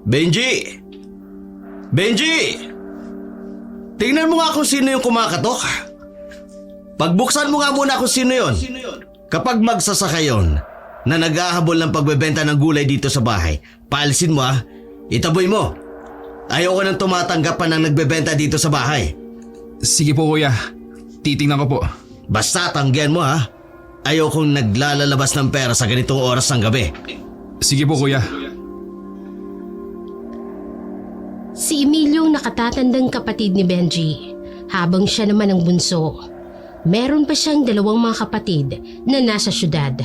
Benji! Benji! Tingnan mo nga kung sino yung kumakatok. Pagbuksan mo nga muna kung sino yon. Kapag magsasaka yon na nag-ahabol ng pagbebenta ng gulay dito sa bahay, paalisin mo itaboy mo. Ayoko nang tumatanggap pa ng nagbebenta dito sa bahay. Sige po kuya, titingnan ko po. Basta tanggihan mo Ayokong naglalalabas ng pera sa ganitong oras ng gabi. Sige po kuya. Si Emilio ang nakatatandang kapatid ni Benji, habang siya naman ang bunso. Meron pa siyang dalawang mga kapatid na nasa syudad,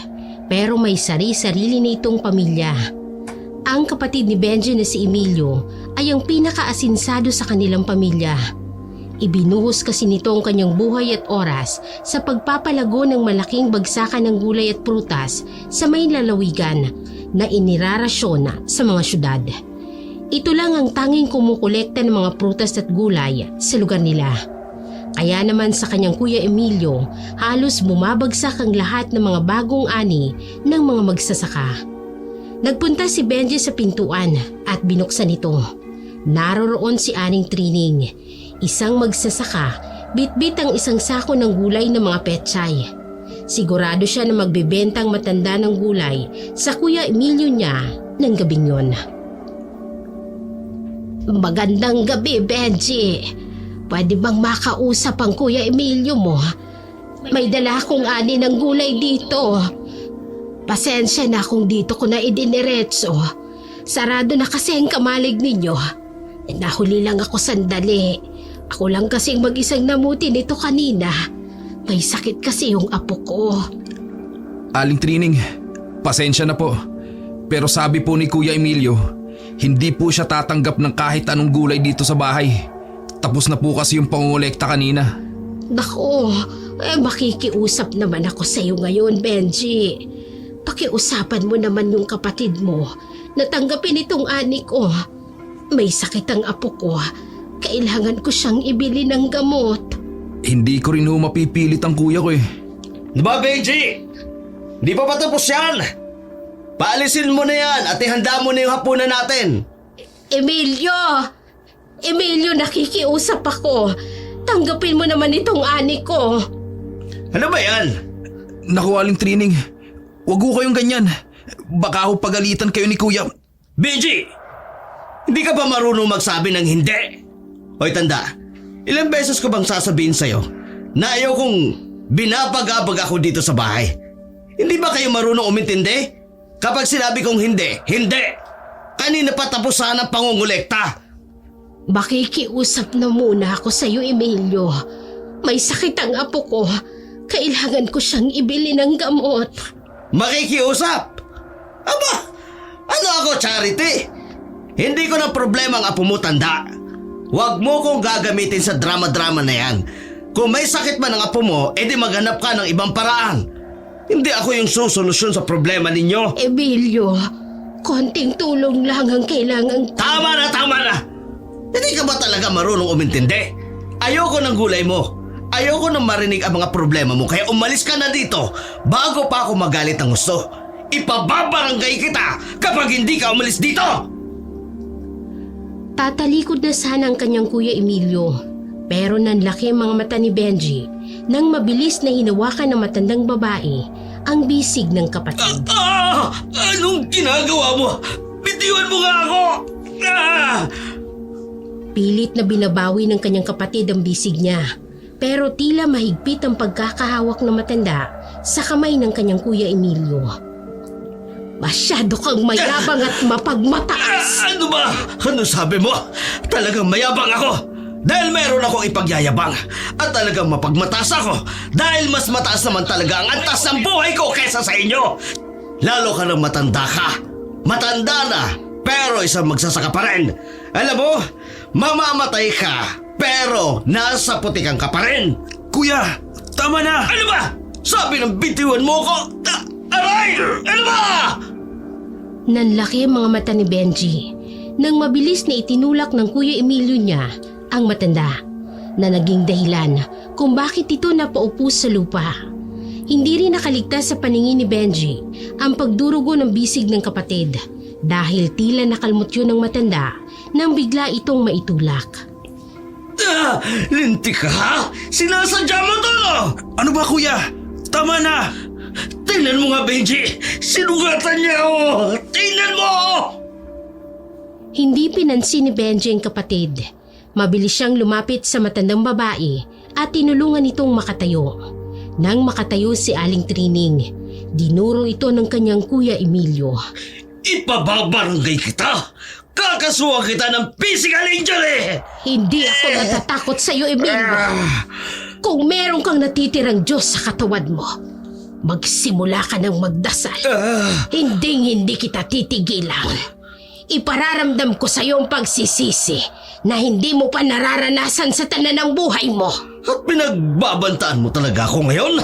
pero may sari-sarili na itong pamilya. Ang kapatid ni Benji na si Emilio ay ang pinakaasinsado sa kanilang pamilya. Ibinuhos kasi nito ang kanyang buhay at oras sa pagpapalago ng malaking bagsakan ng gulay at prutas sa may lalawigan na inirarasyon sa mga syudad. Ito lang ang tanging kumukolekta ng mga prutas at gulay sa lugar nila. Kaya naman sa kanyang kuya Emilio, halos bumabagsak ang lahat ng mga bagong ani ng mga magsasaka. Nagpunta si Benji sa pintuan at binuksan ito. Naroroon si Aning Trining, isang magsasaka, bitbit ang isang sako ng gulay ng mga petsay. Sigurado siya na magbebentang matanda ng gulay sa kuya Emilio niya ng gabing yon. Magandang gabi, Benji. Pwede bang makausap ang kuya Emilio mo? May dala akong ani ng gulay dito. Pasensya na kung dito ko na idiniretso. Sarado na kasi ang kamalig ninyo. Nahuli lang ako sandali. Ako lang kasing mag-isang namuti nito kanina. May sakit kasi yung apo ko. Aling Trining, pasensya na po. Pero sabi po ni Kuya Emilio, hindi po siya tatanggap ng kahit anong gulay dito sa bahay. Tapos na po kasi yung pangungulekta kanina. Nako, makikiusap naman ako sa iyo ngayon, Benji. Pakiusapan mo naman yung kapatid mo na tanggapin itong ani ko. May sakit ang apo ko. Kailangan ko siyang ibili ng gamot. Hindi ko rin mapipilit ang kuya ko eh. Diba, Benji? Di pa patapos yan? Paalisin mo na yan at ihanda mo na yung hapunan natin. Emilio! Emilio, nakikiusap ako. Tanggapin mo naman itong ani ko. Ano ba yan? Naku, Aling Trining, wag ho kayong ganyan. Baka ho pagalitan kayo ni kuya. Benji! Hindi ka ba marunong magsabi ng hindi? Hoy tanda, ilang beses ko bang sasabihin sa'yo na ayaw kong binabagabag ako dito sa bahay? Hindi ba kayo marunong umintindi? Kapag sinabi kong hindi, hindi! Kanina pa tapos sana ang pangungulekta. Makikiusap na muna ako sa iyo, Emilio. May sakit ang apo ko. Kailangan ko siyang ibili ng gamot. Makikiusap? Aba, ano ako, Charity? Hindi ko na problema ang apo mo, tanda. Huwag mo kong gagamitin sa drama-drama na yan. Kung may sakit man ang apo mo, edi maghanap ka ng ibang paraan. Hindi ako yung susolusyon sa problema ninyo. Emilio, konting tulong lang ang kailangan ko. Tama na, tama na! Hindi ka ba talaga marunong umintindi? Ayoko ng gulay mo. Ayoko nang marinig ang mga problema mo, kaya umalis ka na dito bago pa ako magalit ng gusto. Ipababarangay kita kapag hindi ka umalis dito! Tatalikod na sana ang kanyang kuya Emilio, pero nanlaki ang mga mata ni Benji nang mabilis na hinawakan ng matandang babae ang bisig ng kapatid. Anong ginagawa mo? Bitiwan mo nga ako! Pilit na binabawi ng kanyang kapatid ang bisig niya, pero tila mahigpit ang pagkakahawak ng matanda sa kamay ng kanyang kuya Emilio. Masyado kang mayabang at mapagmataas. Ano ba? Ano sabi mo? Talagang mayabang ako. Dahil mayroon akong ipagyayabang. At talagang mapagmataas ako. Dahil mas mataas naman talaga ang antas ng buhay ko kaysa sa inyo. Lalo ka nang matanda ka. Matanda na, pero isang magsasaka pa rin. Alam mo, mamamatay ka, pero nasa putikan ka pa rin. Kuya, tama na! Ano ba? Sabi ng bitiwan mo ko. Aray! Ano ba? Nanlaki ang mga mata ni Benji nang mabilis na itinulak ng kuya Emilio niya ang matanda na naging dahilan kung bakit ito napaupo sa lupa. Hindi rin nakaligtas sa paningin ni Benji ang pagdurugo ng bisig ng kapatid dahil tila nakalmot yun ng matanda nang bigla itong maitulak. Lintik ka ha? Sinasadya mo to, no? Ano ba kuya? Tama na! Tingnan mo nga, Benji. Sinugatan niya ako. Tingnan mo! Hindi pinansin ni Benji ang kapatid. Mabilis siyang lumapit sa matandang babae at tinulungan itong makatayo. Nang makatayo si Aling Trining, dinuro ito ng kanyang kuya Emilio. Ipababarangay kita! Kakasuhan kita ng physical injury! Hindi ako natatakot sa iyo, Emilio. Kung meron kang natitirang Diyos sa katawan mo, magsimula ka ng magdasal. Hindi kita titigilan. Ipararamdam ko sa iyo ang pagsisisi na hindi mo pa nararanasan sa tanan ng buhay mo. At pinagbabantaan mo talaga ako ngayon?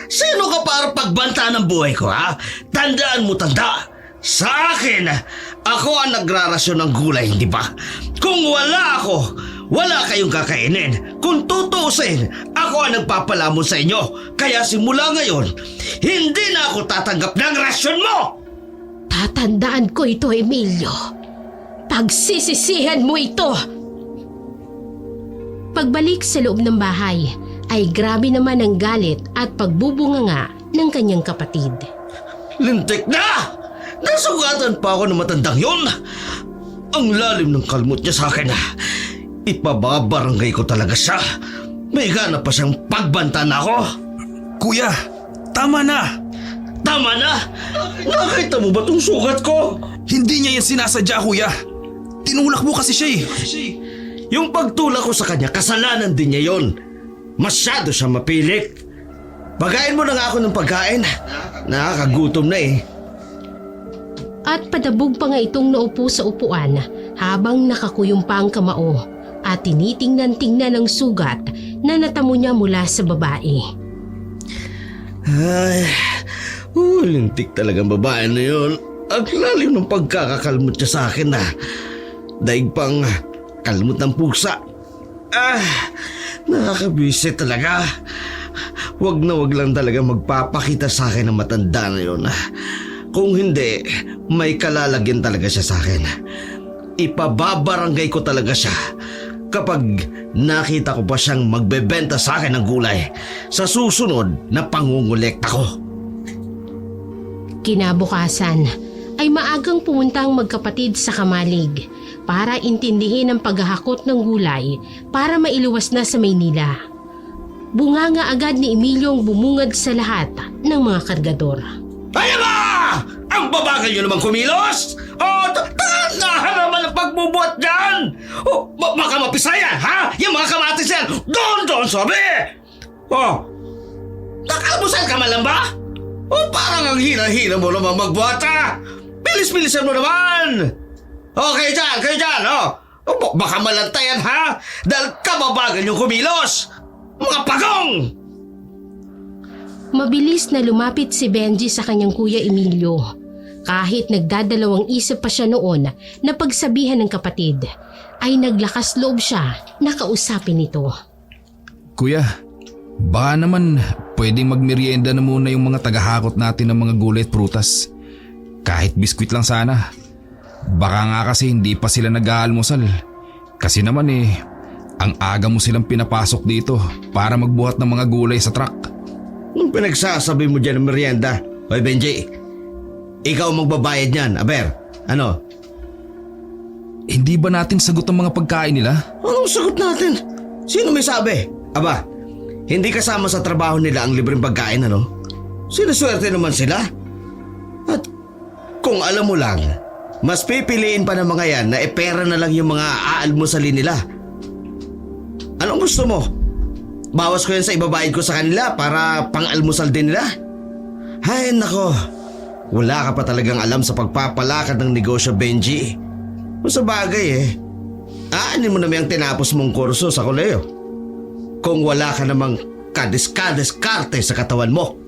Sino ka para pagbantaan ng buhay ko, ha? Tandaan mo, tanda. Sa akin, ako ang nagrarasyon ng gulay, hindi ba? Kung wala ako, wala kayong kakainin. Kung tutuusin, ako ang nagpapalamon sa inyo. Kaya simula ngayon, hindi na ako tatanggap ng rasyon mo! Tatandaan ko ito, Emilio. Pagsisisihan mo ito. Pagbalik sa loob ng bahay, ay grabe naman ang galit at pagbubunganga ng kanyang kapatid. Lintik na! Nasugatan pa ako ng matandang yon. Ang lalim ng kalmot niya sa akin. Ipababarangay ko talaga siya. May gana pa siyang pagbantan ako. Kuya, tama na! Tama na! Nakita mo ba tong sugat ko? Hindi niya yan sinasadya kuya. Tinulak mo kasi siya eh. Yung pagtulak ko sa kanya, kasalanan din niya yon. Masyado siya mapilit. Pagain mo na nga ako ng pagkain. Nakakagutom na eh. At padabog pa nga itong naupo sa upuan habang nakakuyong pa ang kamao at tinitingnan-tingnan ang sugat na natamo niya mula sa babae. Ay, lintik talagang babae na yun. Ang lalim ng pagkakakalmot niya sa akin na. Daig pang kalmot ng pusa. Nakakabisi talaga. Wag na wag lang talaga magpapakita sa akin ng matanda na yun. Kung hindi, may kalalagyan talaga siya sa akin. Ipababarangay ko talaga siya kapag nakita ko pa siyang magbebenta sa akin ng gulay sa susunod na pangungulekta ko. Kinabukasan ay maagang pumunta ang magkapatid sa kamalig para intindihin ang paghahakot ng gulay para mailuwas na sa Maynila. Bunganga agad ni Emilio ang bumungad sa lahat ng mga kargador. Ayan ba! Ang babagal nyo naman kumilos! Tangahan naman ang pagbubuhat dyan! Baka mapisayan, ha? Yung mga kamatis yan, doon sabi! Nakalbusan ka man lang ba? Parang ang hina-hina mo naman magbuhat, ha? Bilis-bilisan mo naman! Okay dyan, kayo dyan, baka malantayan, ha? Dahil kababagal nyo kumilos! Mga pagong! Mabilis na lumapit si Benji sa kanyang kuya Emilio. Kahit nagdadalawang isip pa siya noon na pagsabihan ng kapatid, ay naglakas loob siya na kausapin ito. Kuya, baka naman pwedeng magmerienda na muna yung mga tagahakot natin ng mga gulay at prutas. Kahit biskwit lang sana. Baka nga kasi hindi pa sila nag-aalmusal. Kasi naman ang aga mo silang pinapasok dito para magbuhat ng mga gulay sa truck. Nung pinagsasabi mo dyan ng merienda, Hoy Benji, ikaw magbabayad niyan, aber, ano? Hindi ba natin sagot ang mga pagkain nila? Anong sagot natin? Sino may sabi? Aba, hindi kasama sa trabaho nila ang libreng pagkain, ano? Sinuswerte naman sila. At kung alam mo lang, mas pipiliin pa ng mga yan na pera na lang yung mga aalmusalin nila. Anong gusto mo? Bawas ko yan sa ibabayad ko sa kanila para pang-almusal din nila? Ay nako, wala ka pa talagang alam sa pagpapalakad ng negosyo, Benji. Kung sa bagay aanin mo naman yung tinapos mong kurso sa koleyo. Kung wala ka namang kadiskarte sa katawan mo.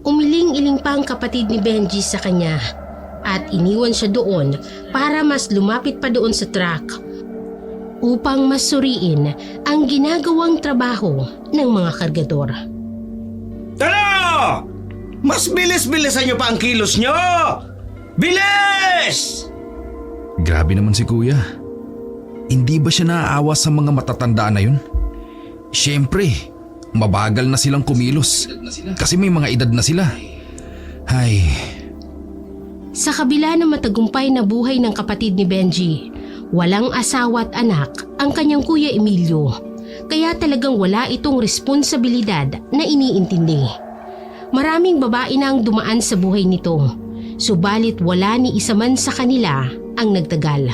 Umiling-iling pa ang kapatid ni Benji sa kanya at iniwan siya doon para mas lumapit pa doon sa truck upang masuriin ang ginagawang trabaho ng mga kargador. Ano? Mas bilis-bilisan nyo pa ang kilos nyo! Bilis! Grabe naman si kuya. Hindi ba siya naaawa sa mga matatanda na yun? Siyempre, mabagal na silang kumilos kasi may mga edad na sila. Ay, Sa kabila ng matagumpay na buhay ng kapatid ni Benji, walang asawa at anak ang kanyang kuya Emilio. Kaya talagang wala itong responsibilidad na iniintindi. Maraming babae na ang dumaan sa buhay nito, subalit wala ni isa man sa kanila ang nagtagal.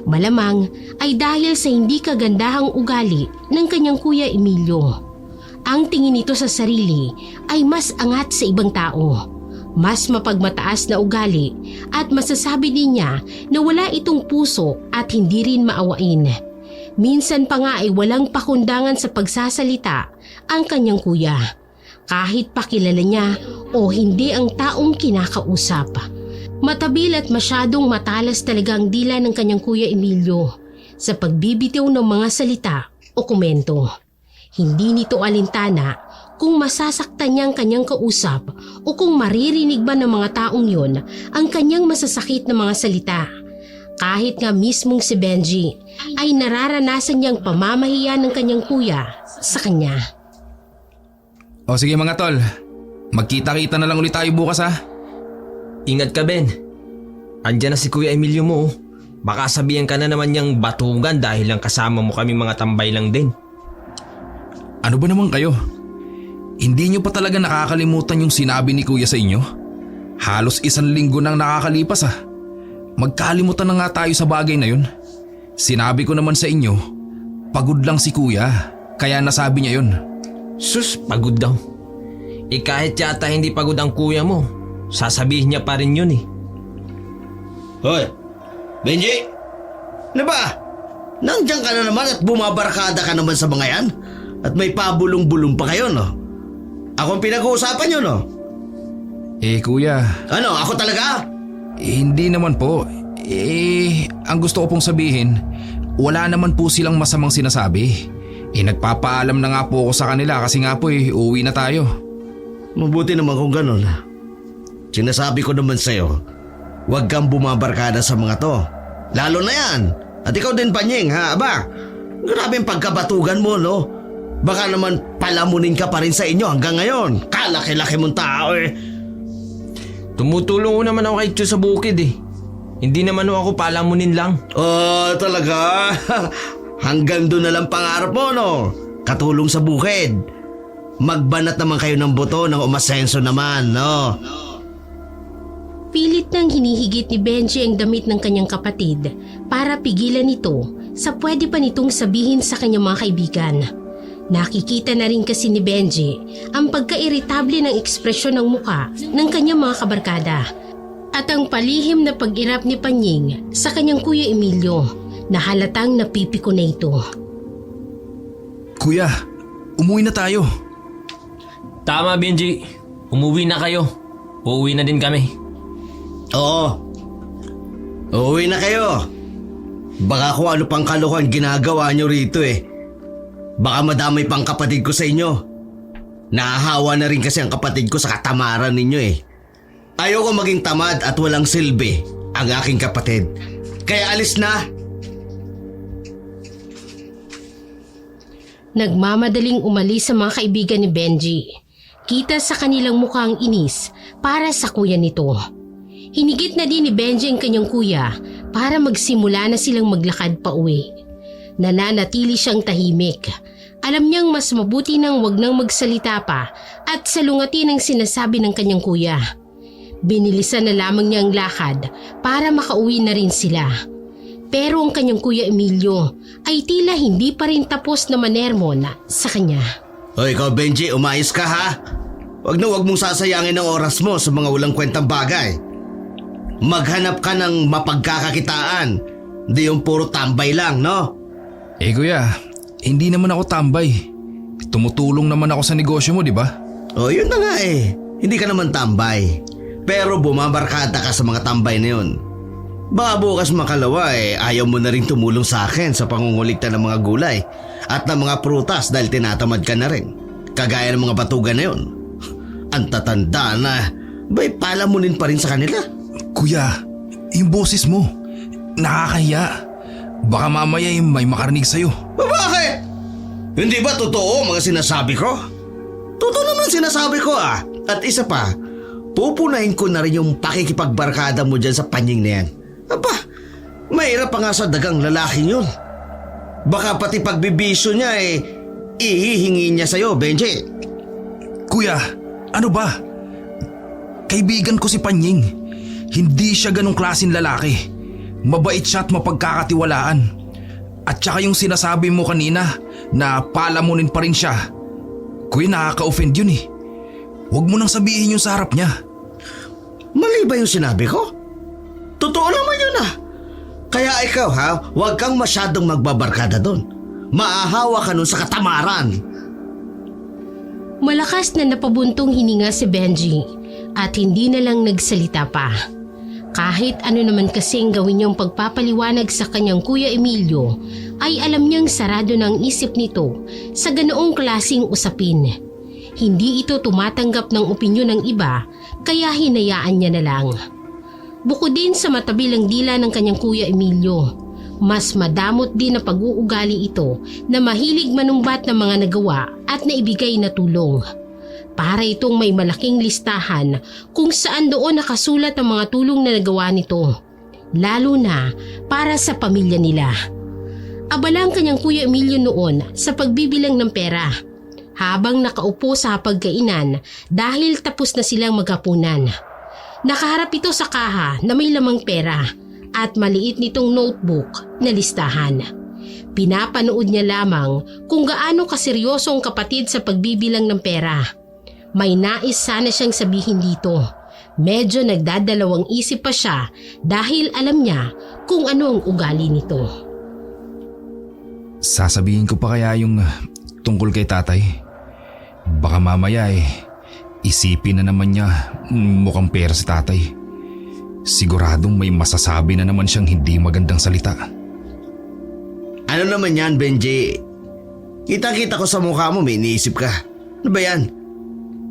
Malamang ay dahil sa hindi kagandahang ugali ng kanyang kuya Emilio. Ang tingin nito sa sarili ay mas angat sa ibang tao, mas mapagmataas na ugali at masasabi din niya na wala itong puso at hindi rin maawain. Minsan pa nga ay walang pakundangan sa pagsasalita ang kanyang kuya, kahit pakilala niya o hindi ang taong kinakausap. Matabil at masyadong matalas talaga ang dila ng kanyang kuya Emilio sa pagbibitiw ng mga salita o komento. Hindi nito alintana kung masasaktan niya ang kanyang kausap o kung maririnig ba ng mga taong yon ang kanyang masasakit na mga salita. Kahit nga mismong si Benji ay nararanasan niyang pamamahiya ng kanyang kuya sa kanya. o sige mga tol, magkita-kita na lang ulit tayo bukas ha. Ingat ka, Ben. Andiyan na si Kuya Emilio mo. Baka sabihan ka na naman niyang batugan dahil lang kasama mo kami mga tambay lang din. Ano ba naman kayo? Hindi niyo pa talaga nakakalimutan yung sinabi ni kuya sa inyo? Halos 1 linggo nang nakakalipas ah. Magkalimutan na nga tayo sa bagay na yun. Sinabi ko naman sa inyo, pagod lang si kuya, kaya nasabi niya yun. Sus, pagod daw. Kahit yata hindi pagod ang kuya mo, sasabihin niya pa rin yun eh. Hoy, Benji! Ano ba? Nandiyan ka na naman at bumabarkada ka naman sa mga yan? At may pabulong-bulong pa kayo, no? Ako ang pinag-uusapan nyo, no? Kuya, Ano, ako talaga? hindi naman po. Ang gusto ko pong sabihin, wala naman po silang masamang sinasabi. Nagpapaalam na nga po ako sa kanila kasi nga po uuwi na tayo. Mabuti naman kung ganun. Sinasabi ko naman sa'yo, huwag kang bumabarkada sa mga to. Lalo na yan. At ikaw din, Panying, ha? Aba, grabe ang pagkabatugan mo, no? Baka naman palamunin ka pa rin sa inyo hanggang ngayon. Kalaki-laki mong tao eh. Tumutulong ko naman ako kay Tio sa bukid eh. Hindi naman ako palamunin lang. Oh, talaga? Hanggang doon na lang pangarap mo, no? Katulong sa bukid. Magbanat naman kayo ng buto ng umasenso naman, no? Pilit nang hinihigit ni Benji ang damit ng kanyang kapatid para pigilan ito sa pwede pa nitong sabihin sa kanyang mga kaibigan. Nakikita na rin kasi ni Benji ang pagka-iritable ng ekspresyon ng muka ng kanyang mga kabarkada at ang palihim na pag-irap ni Panying sa kanyang kuya Emilio na halatang napipiko na ito. Kuya, umuwi na tayo. Tama, Benji. Umuwi na kayo. Uuwi na din kami. Oo. Uuwi na kayo. Baka kung ano pang kalokohan ginagawa nyo rito eh. Baka madamay pang kapatid ko sa inyo. Nahahawa na rin kasi ang kapatid ko sa katamaran ninyo eh. Ayoko maging tamad at walang silbi ang aking kapatid. Kaya alis na. Nagmamadaling umalis sa mga kaibigan ni Benji. Kita sa kanilang mukhang inis para sa kuya nito. Hinigit na din ni Benji ang kanyang kuya para magsimula na silang maglakad pa uwi. Nananatili siyang tahimik. Alam niyang mas mabuti nang wag nang magsalita pa at salungatin ang sinasabi ng kanyang kuya. Binilisan na lamang niya ang lakad para makauwi na rin sila. Pero ang kanyang kuya Emilio ay tila hindi pa rin tapos na manermon sa kanya. O ikaw Benji, umayos ka ha? Wag mong sasayangin ang oras mo sa mga walang kwentang bagay. Maghanap ka ng mapagkakakitaan. Hindi yung puro tambay lang, no? Kuya, hindi naman ako tambay. Tumutulong naman ako sa negosyo mo, di ba? O yun na nga eh. Hindi ka naman tambay. Pero bumabarkada ka sa mga tambay na yun. Baka bukas makalawa ayaw mo na rin tumulong sa akin sa pangungulikta ng mga gulay at ng mga prutas dahil tinatamad ka na rin. Kagaya ng mga batugan na yun. Ang tatanda na, ba'y palamunin pa rin sa kanila? Kuya, yung boses mo, nakakahiya. Baka mamaya may makarinig sa'yo. Bakit? Hindi ba totoo mga sinasabi ko? Totoo naman sinasabi ko ah. At isa pa, pupunahin ko na rin yung pakikipagbarkada mo dyan sa panying na yan. Aba, mahirap pa nga sa dagang lalaking yun. Baka pati pagbibisyo niya ihihingi niya sa'yo, Benji. Kuya, ano ba? Kaibigan ko si Panying. Hindi siya ganong klaseng lalaki. Mabait siya at mapagkakatiwalaan. At saka yung sinasabi mo kanina na palamunin pa rin siya. Kuya, nakaka-offend yun eh. Huwag mo nang sabihin yung sa harap niya. Mali ba yung sinabi ko? Totoo naman yun ah. Kaya ikaw ha, huwag kang masyadong magbabarkada doon. Maahawa ka nun sa katamaran. Malakas na napabuntong hininga si Benji at hindi na lang nagsalita pa. Kahit ano naman kasing gawin niyang pagpapaliwanag sa kanyang Kuya Emilio, ay alam niyang sarado ng isip nito sa ganoong klaseng usapin. Hindi ito tumatanggap ng opinyon ng iba, kaya hinayaan niya na lang. Bukod din sa matabilang dila ng kanyang Kuya Emilio, mas madamot din na pag-uugali ito na mahilig manumbat ng mga nagawa at naibigay na tulong. Para itong may malaking listahan kung saan doon nakasulat ang mga tulong na nagawa nito, lalo na para sa pamilya nila. Abala ang kanyang Kuya Emilio noon sa pagbibilang ng pera habang nakaupo sa hapagkainan dahil tapos na silang maghapunan. Nakaharap ito sa kaha na may lamang pera at maliit nitong notebook na listahan. Pinapanood niya lamang kung gaano kaseryoso ang kapatid sa pagbibilang ng pera. May nais sana siyang sabihin dito. Medyo nagdadalawang isip pa siya dahil alam niya kung ano ang ugali nito. Sasabihin ko pa kaya yung tungkol kay tatay? Baka mamaya isipin na naman niya mukhang pera si tatay. Siguradong may masasabi na naman siyang hindi magandang salita. Ano naman yan, Benji? Kita-kita ko sa mukha mo may iniisip ka. Ano ba yan?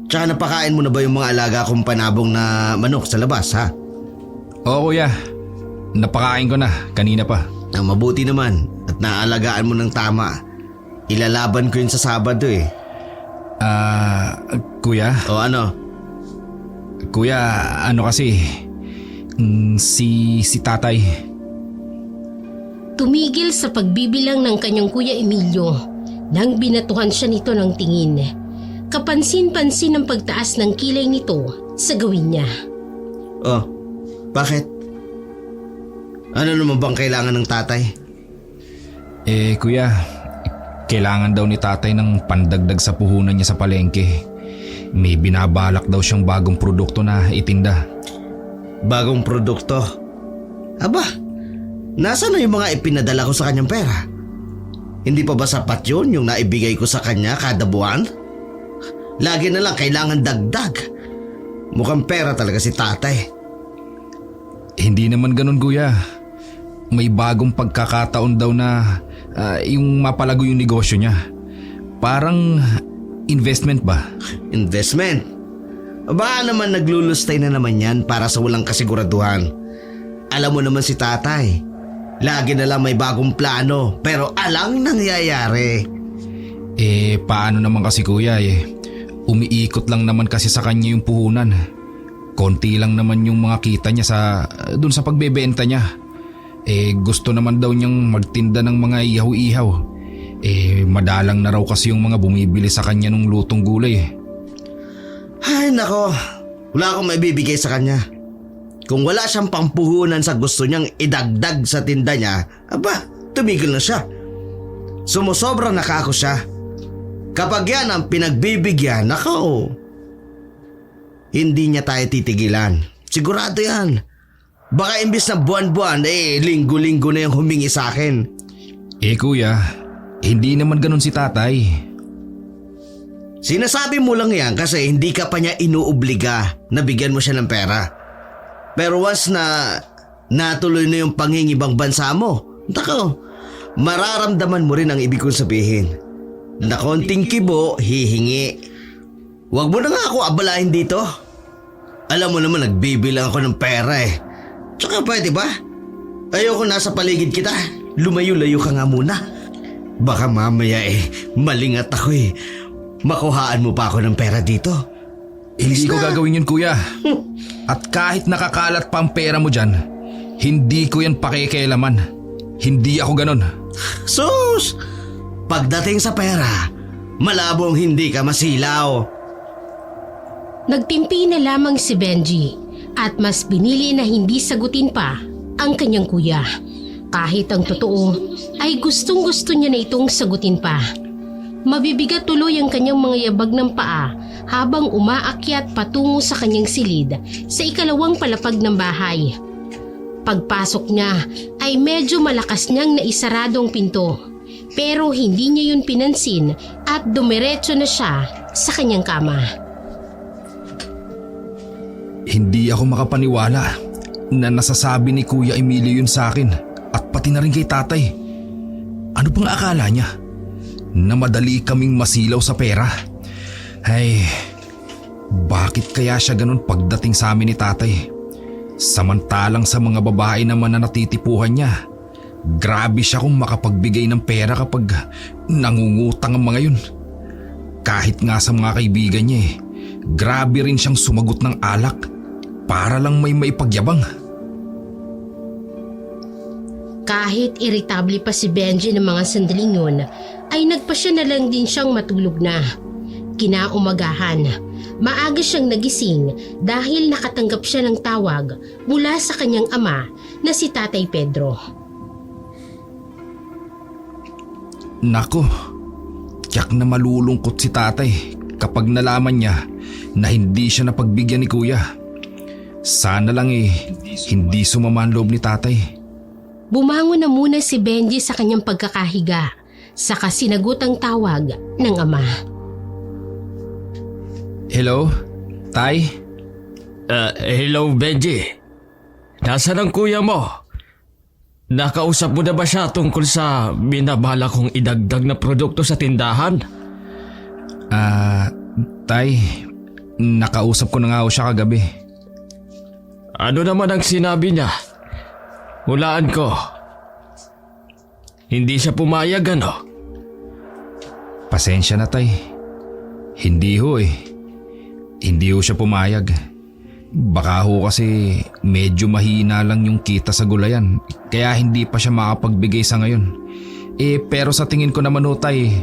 Tsaka napakain mo na ba yung mga alaga kong panabong na manok sa labas, ha? Oo kuya, napakain ko na kanina pa. Mabuti naman at naalagaan mo ng tama. Ilalaban ko yun sa Sabado eh. Kuya? O ano? Kuya, ano kasi, si tatay. Tumigil sa pagbibilang ng kanyang Kuya Emilio nang binatuhan siya nito ng tingin. Kapansin-pansin ang pagtaas ng kilay nito sa gawin niya. Oh, bakit? Ano naman bang kailangan ng tatay? Kuya, kailangan daw ni tatay ng pandagdag sa puhunan niya sa palengke. May binabalak daw siyang bagong produkto na itinda. Bagong produkto? Aba, nasaan na yung mga ipinadala ko sa kanyang pera? Hindi pa ba sapat yun yung naibigay ko sa kanya kada buwan? Lagi na lang kailangan dagdag. Mukhang pera talaga si tatay. Hindi naman ganun kuya. May bagong pagkakataon daw na yung mapalago yung negosyo niya. Parang investment ba? Investment? Baka naman naglulustay na naman yan para sa walang kasiguraduhan. Alam mo naman si tatay. Lagi na lang may bagong plano pero alang nangyayari. Paano naman kasi kuya umiikot lang naman kasi sa kanya yung puhunan. Konti lang naman yung mga kita niya dun sa pagbebenta niya. Gusto naman daw niyang magtinda ng mga ihaw-ihaw. Madalang na raw kasi yung mga bumibili sa kanya ng lutong gulay. Ay nako, wala akong maibibigay sa kanya. Kung wala siyang pampuhunan sa gusto niyang idagdag sa tinda niya, aba, tumigil na siya. Sumusobra na ka ako siya. Kapag yan ang pinagbibigyan, nako, hindi niya tayo titigilan. Sigurado yan. Baka imbis na buwan-buwan, linggo-linggo na yung humingi sa akin. Kuya, hindi naman ganun si tatay. Sinasabi mo lang yan kasi hindi ka pa niya inuobliga na bigyan mo siya ng pera. Pero once na natuloy na yung pangingibang bansa mo, nako, mararamdaman mo rin ang ibig kong sabihin. Na konting kibo, hihingi. Huwag mo na nga ako abalahin dito. Alam mo naman nagbibilang ako ng pera Tsaka pwede ba? Ayoko nasa paligid kita. Lumayo-layo ka nga muna. Baka mamaya malingat ako Makuhaan mo pa ako ng pera dito. Hindi ko gagawin yun, kuya. At kahit nakakalat pa ang pera mo dyan, hindi ko yan pakikialaman. Hindi ako ganon. Sus! Pagdating sa pera, malabong hindi ka masilaw. Nagtimpi na lamang si Benji at mas binili na hindi sagutin pa ang kanyang kuya. Kahit ang totoo ay gustong-gusto niya na itong sagutin pa. Mabibigat tuloy ang kanyang mga yabag ng paa habang umaakyat patungo sa kanyang silid sa ikalawang palapag ng bahay. Pagpasok niya ay medyo malakas niyang naisarado ang pinto, pero hindi niya yun pinansin at dumiretso na siya sa kanyang kama. Hindi ako makapaniwala na nasasabi ni Kuya Emilio yun sa akin at pati na rin kay tatay. Ano pang akala niya? Na madali kaming masilaw sa pera? Ay, bakit kaya siya ganun pagdating sa amin ni tatay? Samantalang sa mga babae naman na natitipuhan niya, grabe siya kung makapagbigay ng pera kapag nangungutang ang mga yun. Kahit nga sa mga kaibigan niya grabe rin siyang sumagot ng alak para lang may maipagyabang. Kahit iritable pa si Benji ng mga sandaling yun, ay nagpasya na lang din siyang matulog na. Kinaumagahan, maaga siyang nagising dahil nakatanggap siya ng tawag mula sa kanyang ama na si Tatay Pedro. Nako, tiyak na malulungkot si tatay kapag nalaman niya na hindi siya napagbigyan ni kuya. Sana lang hindi sumama ang loob ni tatay. Bumangon na muna si Benji sa kanyang pagkakahiga, saka sinagot ang tawag ng ama. Hello, tay? Hello, Benji. Nasaan ang kuya mo? Nakausap mo na ba siya tungkol sa binabala kong idagdag na produkto sa tindahan? Tay, nakausap ko na nga siya kagabi. Ano naman ang sinabi niya? Hulaan ko. Hindi siya pumayag, ano? Pasensya na, tay. Hindi ho Hindi ho siya pumayag. Baka ho kasi medyo mahina lang yung kita sa gulayan, kaya hindi pa siya makapagbigay sa ngayon. Pero sa tingin ko naman ho, tay,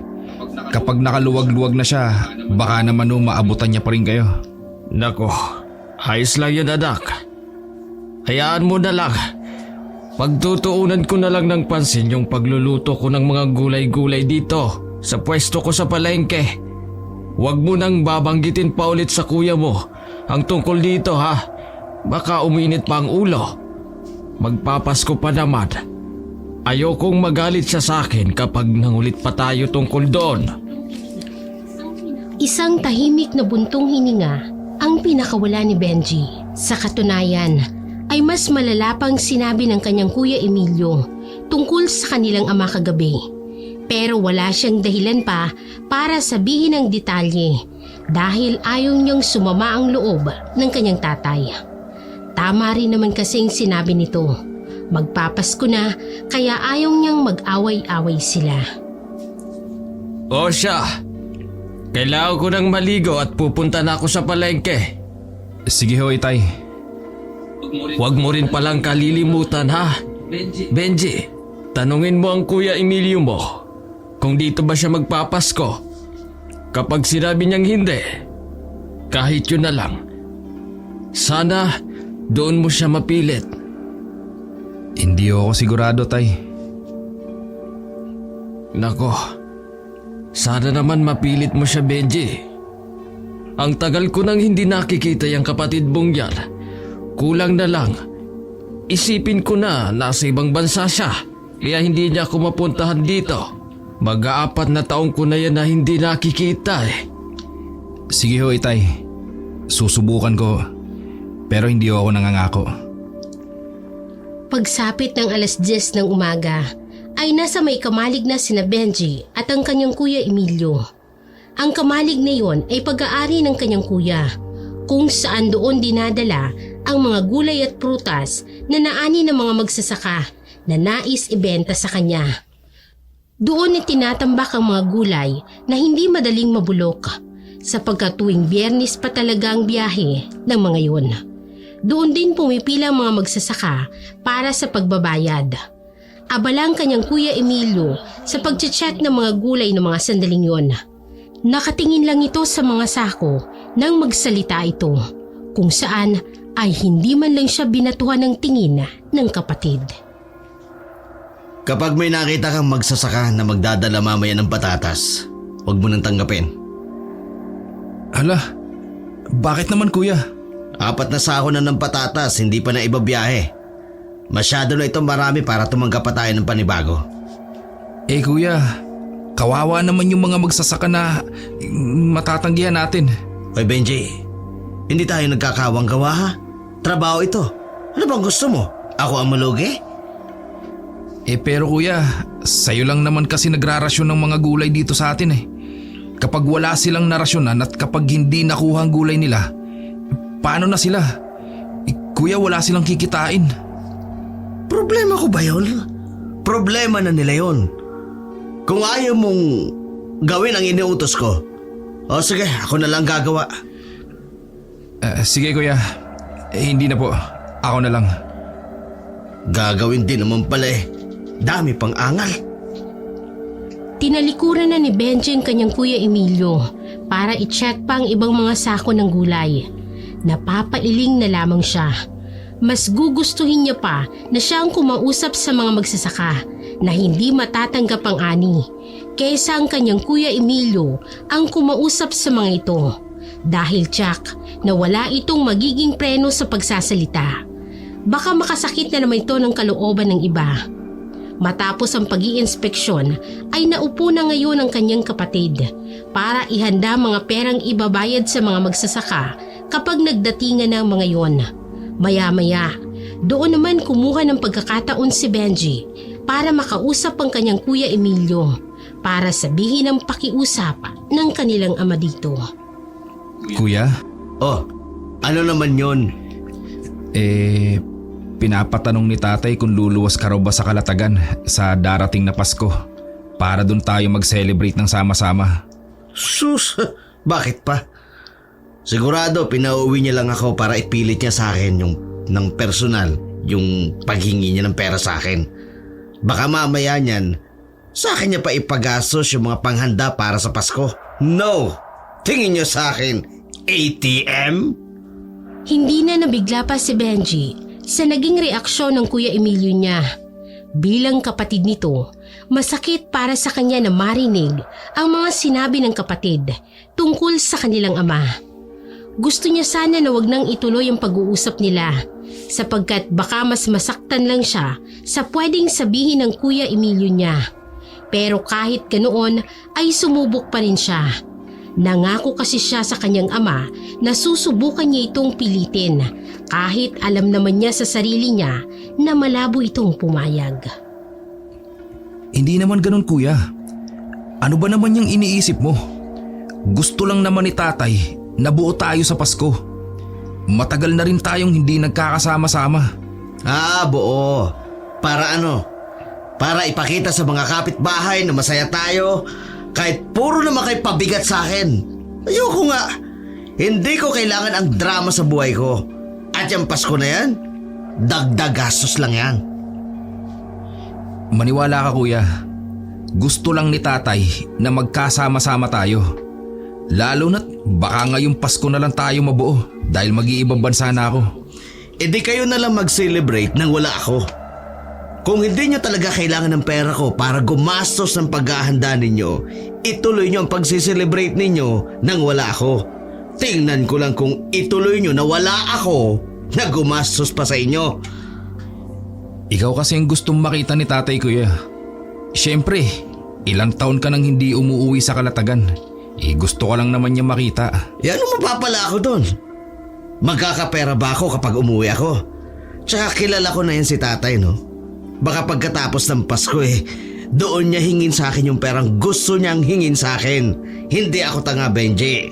kapag nakaluwag-luwag na siya, baka naman ho maabutan niya pa rin kayo. Nako, ayos lang yun, anak. Hayaan mo na lang. Pagtutuunan ko na lang ng pansin yung pagluluto ko ng mga gulay-gulay dito sa pwesto ko sa palengke. Huwag mo nang babanggitin pa ulit sa kuya mo ang tungkol dito, ha? Baka uminit pa ang ulo. Magpapasko pa naman. Ayokong magalit siya sa akin kapag nangulit pa tayo tungkol doon. Isang tahimik na buntong hininga ang pinakawala ni Benji. Sa katunayan ay mas malala pang sinabi ng kanyang kuya Emilio tungkol sa kanilang ama kagabi. Pero wala siyang dahilan pa para sabihin ang detalye dahil ayaw niyang sumama ang loob ng kanyang tatay. Tama rin naman kasing sinabi nito. Magpapasko na kaya ayaw niyang mag-away-away sila. O siya, kailangan ko nang maligo at pupunta na ako sa palengke. Sige ho, tay. Huwag mo rin palang kalilimutan, ha? Benji, tanungin mo ang kuya Emilio mo kung dito ba siya magpapasko. Kapag sinabi niyang hindi, kahit yun na lang, sana doon mo siya mapilit. Hindi ako sigurado, tay. Nako, sana naman mapilit mo siya, Benji. Ang tagal ko nang hindi nakikita yung kapatid mong yan. Kulang na lang. Isipin ko na nasa ibang bansa siya, kaya hindi niya ako mapuntahan dito. Mag-4 na taong ko na yan na hindi nakikita Sige ho, tay. Susubukan ko. Pero hindi ako nangangako. Pagsapit ng 10:00 ng umaga ay nasa may kamalig na sina Benji at ang kanyang kuya Emilio. Ang kamalig na yon ay pag-aari ng kanyang kuya, kung saan doon dinadala ang mga gulay at prutas na naani ng mga magsasaka na nais ibenta sa kanya. Doon itinatambak ang mga gulay na hindi madaling mabulok sapagkat tuwing Biyernes pa talaga ang biyahe ng mga yun. Doon din pumipila ang mga magsasaka para sa pagbabayad. Abala ang kanyang Kuya Emilio sa pagche-check ng mga gulay ng mga sandaling yon. Nakatingin lang ito sa mga sako nang magsalita ito, kung saan ay hindi man lang siya binatuhan ng tingin ng kapatid. Kapag may nakita kang magsasaka na magdadala mamaya ng patatas, huwag mo nang tanggapin. Hala, bakit naman kuya? 4 na sako na ng patatas, hindi pa na ibabiyahe. Masyado na itong marami para tumanggap pa tayo ng panibago. Eh kuya, kawawa naman yung mga magsasaka na matatanggihan natin. Hoy Benji, hindi tayo nagkakawang gawa ha? Trabaho ito. Ano bang gusto mo? Ako ang malugi? Eh pero kuya, sa'yo lang naman kasi nagrarasyon ng mga gulay dito sa atin eh. Kapag wala silang narasyonan at kapag hindi nakuha ang gulay nila, paano na sila? Kuya, wala silang kikitain. Problema ko ba yun? Problema na nila yun. Kung ayaw mong gawin ang iniutos ko, o sige, ako na lang gagawa. Sige kuya, hindi na po. Ako na lang. Gagawin din naman pala eh. Dami pang angal. Tinalikuran na ni Benji ang kanyang Kuya Emilio para i-check pa ang ibang mga sako ng gulay. Napapailing na lamang siya. Mas gugustuhin niya pa na siya ang kumausap sa mga magsasaka na hindi matatanggap ang ani kaysa ang kanyang Kuya Emilio ang kumausap sa mga ito dahil tiyak na wala itong magiging preno sa pagsasalita. Baka makasakit na naman ito ng kalooban ng iba. Matapos ang pag-iinspeksyon ay naupo na ngayon ang kanyang kapatid para ihanda mga perang ibabayad sa mga magsasaka kapag nagdatingan ng mga yon. Maya-maya, doon naman kumuha ng pagkakataon si Benji para makausap ang kanyang Kuya Emilio para sabihin ang pakiusap ng kanilang ama dito. Kuya? Oh, ano naman yon? Pinapatanong ni tatay kung luluwas ka raw ba sa Kalatagan sa darating na Pasko para doon tayo mag-celebrate ng sama-sama. Sus, bakit pa? Sigurado pinauwi niya lang ako para ipilit niya sa akin ng personal yung paghingi niya ng pera sa akin. Baka mamaya niyan, sa akin niya pa ipagastos yung mga panghanda para sa Pasko. No! Tingin niyo sa akin, ATM? Hindi na nabigla pa si Benji sa naging reaksyon ng Kuya Emilio niya. Bilang kapatid nito, masakit para sa kanya na marinig ang mga sinabi ng kapatid tungkol sa kanilang ama. Gusto niya sana na wag nang ituloy ang pag-uusap nila sapagkat baka mas masaktan lang siya sa pwedeng sabihin ng Kuya Emilio niya. Pero kahit ganoon ay sumubok pa rin siya. Nangako kasi siya sa kanyang ama na susubukan niya itong pilitin kahit alam naman niya sa sarili niya na malabo itong pumayag. Hindi naman ganun kuya. Ano ba naman yung iniisip mo? Gusto lang naman ni tatay na buo tayo sa Pasko. Matagal na rin tayong hindi nagkakasama-sama. Buo. Para ano? Para ipakita sa mga kapitbahay na masaya tayo kahit puro naman kayo pabigat sa akin. Ayoko nga. Hindi ko kailangan ang drama sa buhay ko. At yung Pasko na yan, dagdag gastos lang yan. Maniwala ka kuya. Gusto lang ni tatay na magkasama-sama tayo. Lalo na't baka ngayong Pasko na lang tayo mabuo dahil mag-iibang bansa na ako. E di kayo na lang mag-celebrate nang wala ako. Kung hindi nyo talaga kailangan ng pera ko para gumastos ng paghahanda ninyo, ituloy nyo ang pagsiselebrate ninyo nang wala ako. Tingnan ko lang kung ituloy nyo na wala ako na gumastos pa sa inyo. Ikaw kasi ang gustong makita ni tatay kuya. Siyempre, ilang taon ka nang hindi umuwi sa Kalatagan. Gusto ka lang naman niya makita. Ano mapapala ako doon? Magkakapera ba ako kapag umuwi ako? Tsaka kilala ko na yan si tatay, no? Baka pagkatapos ng Pasko doon niya hingin sa akin yung perang gusto niyang hingin sa akin. Hindi ako tanga, Benji.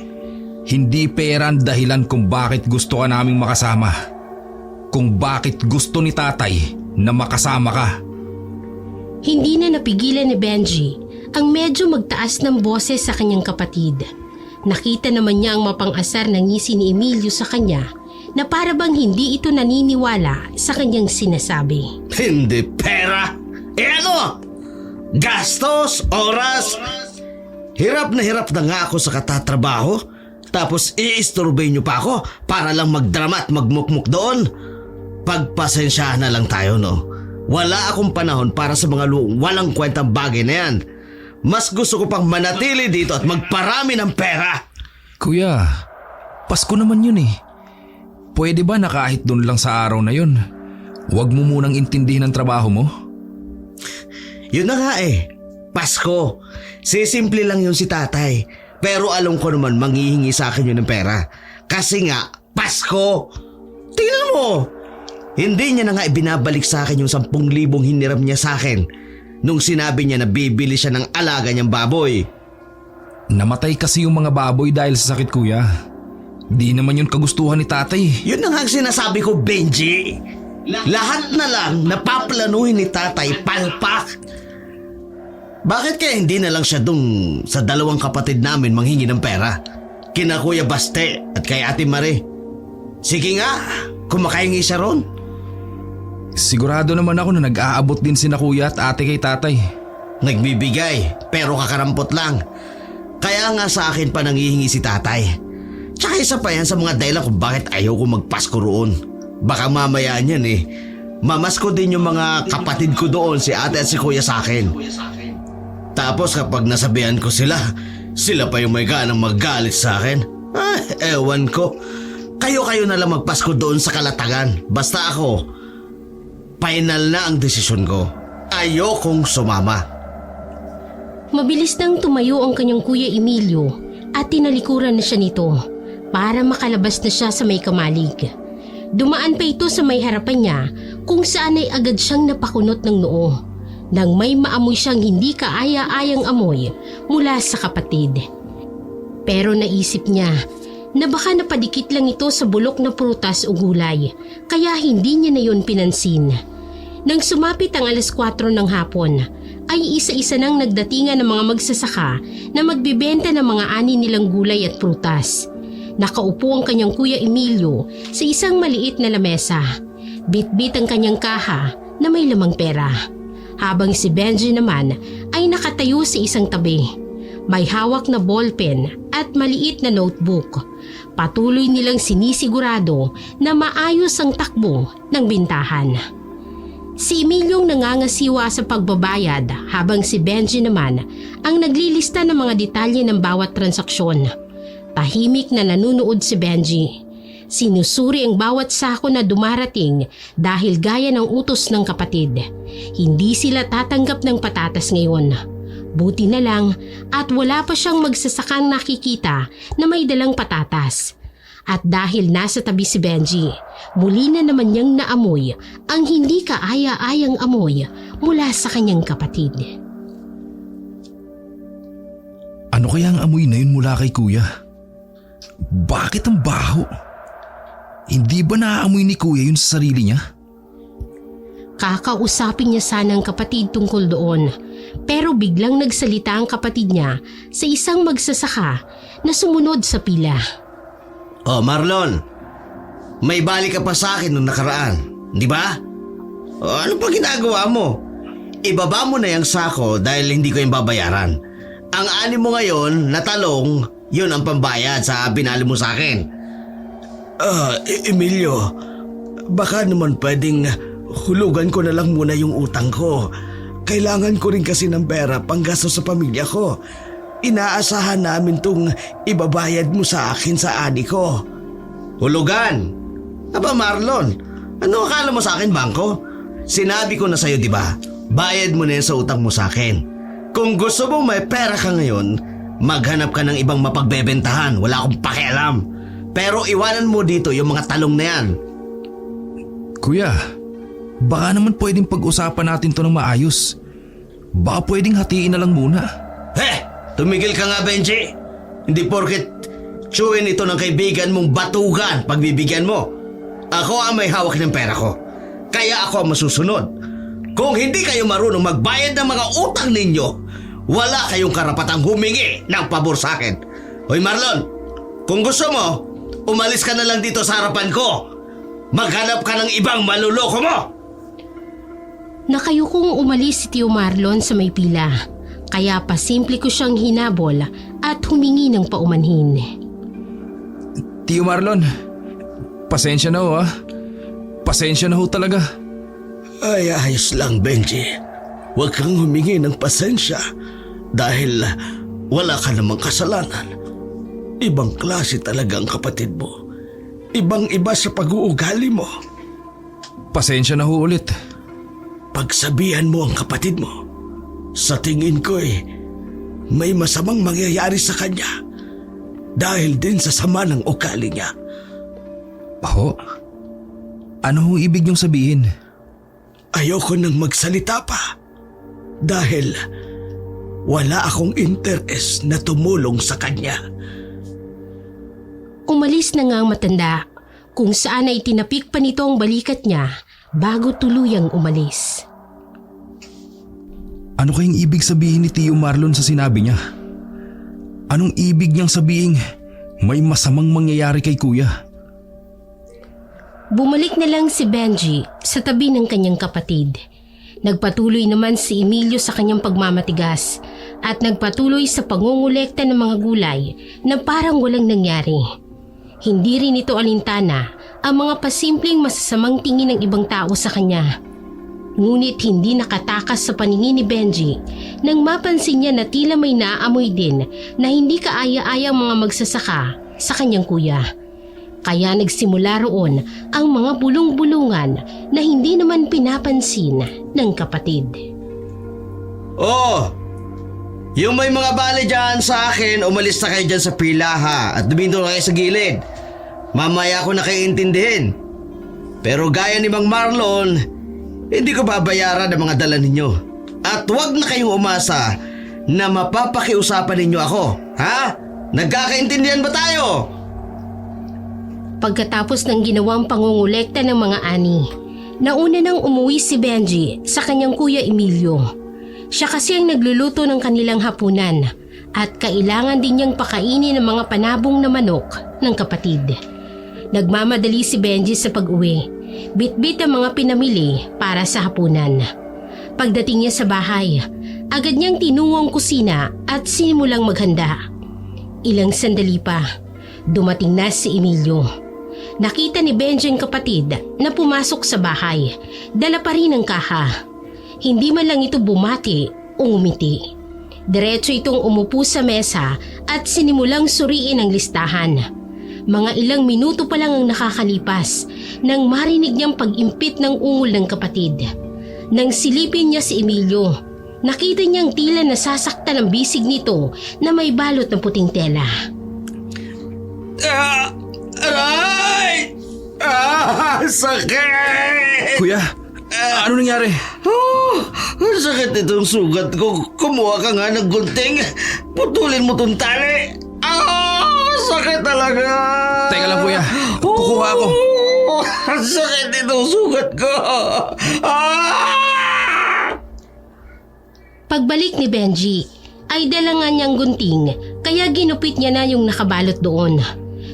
Hindi pera ang dahilan kung bakit gusto ka naming makasama. kung bakit gusto ni tatay na makasama ka. Hindi na napigilan ni Benji ang medyo magtaas ng boses sa kanyang kapatid. Nakita naman niya ang mapang-asar na ngisi ni Emilio sa kanya na para bang hindi ito naniniwala sa kanyang sinasabi. Hindi pera. Ano? Gastos? Oras? Hirap na nga ako sa katatrabaho. Tapos iisturbay niyo pa ako para lang magdrama at magmukmuk doon. Pagpasensyahan na lang tayo, no? Wala akong panahon para sa mga walang kwentang bagay na yan. Mas gusto ko pang manatili dito at magparami ng pera. Kuya, Pasko naman yun eh. Pwede ba na kahit doon lang sa araw na yun, huwag mo munang intindihin ang trabaho mo? Yun na nga eh. Pasko. Sisimple lang yun si tatay. Pero alam ko naman manghihingi sa akin yun ng pera. Kasi nga, Pasko. Tingnan mo. Hindi niya na nga ibinabalik sa akin yung 10,000 hiniram niya sa akin nung sinabi niya na bibili siya ng alaga niyang baboy. Namatay kasi yung mga baboy dahil sa sakit, kuya. Di naman yun kagustuhan ni tatay. Yun na nga ang sinasabi ko, Benji. Lahat na lang napaplanuhin ni tatay palpak. Bakit kaya hindi na lang siya dun sa 2 kapatid namin manghingi ng pera? Kina Kuya Baste at kay Ate Marie. Sige nga, kumakahingi siya ron. Sigurado naman ako na nag-aabot din sina kuya at ate kay tatay. Nagbibigay pero kakarampot lang. Kaya nga sa akin pa nanghihingi si tatay. Tsaka isa pa yan sa mga dahilan kung bakit ayaw ko magpasko roon. Baka mamaya niyan eh. Mamasko din yung mga kapatid ko doon, si ate at si kuya sa akin. Tapos kapag nasabihan ko sila, sila pa yung may ganang magalit sa akin. Ewan ko. Kayo na lang magpasko doon sa Kalatagan. Basta ako, final na ang desisyon ko. Ayokong sumama. Mabilis nang tumayo ang kanyang kuya Emilio at tinalikuran na siya nito para makalabas na siya sa may kamalig. Dumaan pa ito sa may harapan niya kung saan ay agad siyang napakunot ng noo nang may maamoy siyang hindi kaaya-ayang amoy mula sa kapatid. Pero naisip niya na baka napadikit lang ito sa bulok na prutas o gulay kaya hindi niya na yun pinansin. Nang sumapit ang 4:00 ng hapon ay isa-isa nang nagdatingan ng mga magsasaka na magbibenta ng mga ani nilang gulay at prutas. Nakaupo ang kanyang kuya Emilio sa isang maliit na lamesa. Bit-bit ang kanyang kaha na may lamang pera. Habang si Benji naman ay nakatayo sa isang tabi. May hawak na ballpen at maliit na notebook. Patuloy nilang sinisigurado na maayos ang takbo ng bintahan. Si Emilio nangangasiwa sa pagbabayad habang si Benji naman ang naglilista ng mga detalye ng bawat transaksyon. Tahimik na nanunood si Benji. Sinusuri ang bawat sako na dumarating dahil gaya ng utos ng kapatid. Hindi sila tatanggap ng patatas ngayon. Buti na lang at wala pa siyang magsasakang nakikita na may dalang patatas. At dahil nasa tabi si Benji, muli na naman niyang naamoy ang hindi kaaya-ayang amoy mula sa kanyang kapatid. Ano kaya ang amoy na yun mula kay kuya? Bakit ang baho? Hindi ba naaamoy ni kuya yun sa sarili niya? Kakausapin niya sana ang kapatid tungkol doon, pero biglang nagsalita ang kapatid niya sa isang magsasaka na sumunod sa pila. Oh, Marlon, may balik ka pa sa akin nung nakaraan, di ba? Ano pa ginagawa mo? Ibaba mo na yung sako dahil hindi ko yung babayaran. Ang ani mo ngayon na talong, yun ang pambayad sa binali mo sa akin. Emilio, baka naman pwedeng hulugan ko na lang muna yung utang ko. Kailangan ko rin kasi ng pera panggastos sa pamilya ko. Inaasahan namin tong ibabayad mo sa akin sa ani ko. Hulugan? Aba Marlon, ano akala mo sa akin, bangko? Sinabi ko na sa'yo, di ba? Bayad mo na yan sa utang mo sa akin. Kung gusto mong may pera ka ngayon, maghanap ka ng ibang mapagbebentahan. Wala akong pakialam. Pero iwanan mo dito yung mga talong na yan. Kuya, baka naman pwedeng pag-usapan natin to ng maayos. Baka pwedeng hatiin na lang muna. Tumigil ka nga, Benji. Hindi porket chewin ito ng kaibigan mong batugan pagbibigyan mo. Ako ang may hawak ng pera ko. Kaya ako ang masusunod. Kung hindi kayo marunong magbayad ng mga utang ninyo, wala kayong karapatang humingi ng pabor sa akin. Hoy Marlon, kung gusto mo, umalis ka na lang dito sa harapan ko. Maghanap ka ng ibang maluloko mo. Nakayukong umalis si Tio Marlon sa may pila. Kaya pasimple ko siyang hinabol at humingi ng paumanhin. Tio Marlon, pasensya na ho ha. Pasensya na ho talaga. Ay, ayos lang, Benji. Huwag kang humingi ng pasensya dahil wala ka namang kasalanan. Ibang klase talaga ang kapatid mo. Ibang-iba sa pag-uugali mo. Pasensya na ho ulit. Pagsabihan mo ang kapatid mo, sa tingin ko may masamang mangyayari sa kanya dahil din sa sama ng ugali niya. Ho? Ano ho ibig niyong sabihin? Ayoko nang magsalita pa dahil wala akong interes na tumulong sa kanya. Umalis na nga ang matanda kung saan ay tinapik pa nito ang balikat niya bago tuluyang umalis. Ano kayang ibig sabihin ni Tio Marlon sa sinabi niya? Anong ibig niyang sabihin may masamang mangyayari kay kuya? Bumalik na lang si Benji sa tabi ng kanyang kapatid. Nagpatuloy naman si Emilio sa kanyang pagmamatigas at nagpatuloy sa pangungulekta ng mga gulay na parang walang nangyari. Hindi rin ito alintana ang mga pasimpleng masasamang tingin ng ibang tao sa kanya. Ngunit hindi nakatakas sa paningin ni Benji nang mapansin niya na tila may naaamoy din na hindi kaaya-aya mga magsasaka sa kanyang kuya. Kaya nagsimula roon ang mga bulong-bulungan na hindi naman pinapansin ng kapatid. Oh! Yung may mga bale dyan sa akin, umalis na kayo dyan sa pila ha at duminto na kayo sa gilid. Mamaya ko na kayo intindihin. Pero gaya ni Mang Marlon, hindi ko babayaran ang mga dala ninyo. At huwag na kayong umasa na mapapakiusapan ninyo ako. Ha? Nagkakaintindihan ba tayo? Pagkatapos ng ginawang pangungulekta ng mga ani, nauna nang umuwi si Benji sa kanyang kuya Emilio. Siya kasi ang nagluluto ng kanilang hapunan at kailangan din niyang pakainin ang mga panabong na manok ng kapatid. Nagmamadali si Benji sa pag-uwi. Bit-bit ang mga pinamili para sa hapunan. Pagdating niya sa bahay, agad niyang tinungo ang kusina at sinimulang maghanda. Ilang sandali pa, dumating na si Emilio. Nakita ni Benji ang kapatid na pumasok sa bahay. Dala pa rin ang kaha. Hindi man lang ito bumati o ngumiti. Diretso itong umupo sa mesa at sinimulang suriin ang listahan. Mga ilang minuto pa lang ang nakakalipas nang marinig niyang pag-impit ng ungol ng kapatid. Nang silipin niya si Emilio, nakita niyang tila nasasaktan ang bisig nito na may balot ng puting tela. Aray! Sakit! Kuya, ano nangyari? Ang sakit itong sugat ko. Kumuha ka nga ng gunting. Putulin mo tong tali. Sakit talaga. Teka lang kuya, kukuha ako. Ang sakit itong sugat ko. Pagbalik ni Benji, ay dala nga niyang gunting kaya ginupit niya na yung nakabalot doon.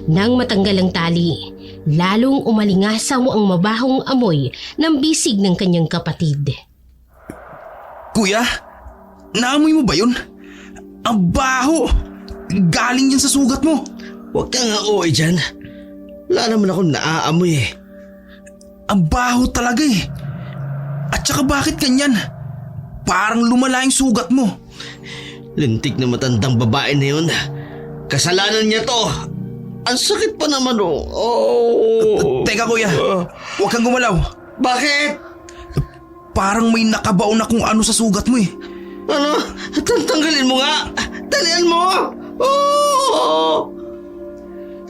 Nang matanggal ang tali, lalong umalingasaw ang mabahong amoy ng bisig ng kanyang kapatid. Kuya, naamoy mo ba yun? Ang baho! Galing yan sa sugat mo. Huwag ka nga uwi dyan. Wala naman akong naaamoy eh. Ang baho talaga eh. At saka bakit ganyan? Parang lumala yung sugat mo. Lintik na matandang babae na yun. Kasalanan niya to. Ang sakit pa naman oh. Teka kuya, huwag kang gumalaw. Bakit? Parang may nakabaon na kung ano sa sugat mo eh. Ano? Tanggalin mo nga. Dalian mo. Oh!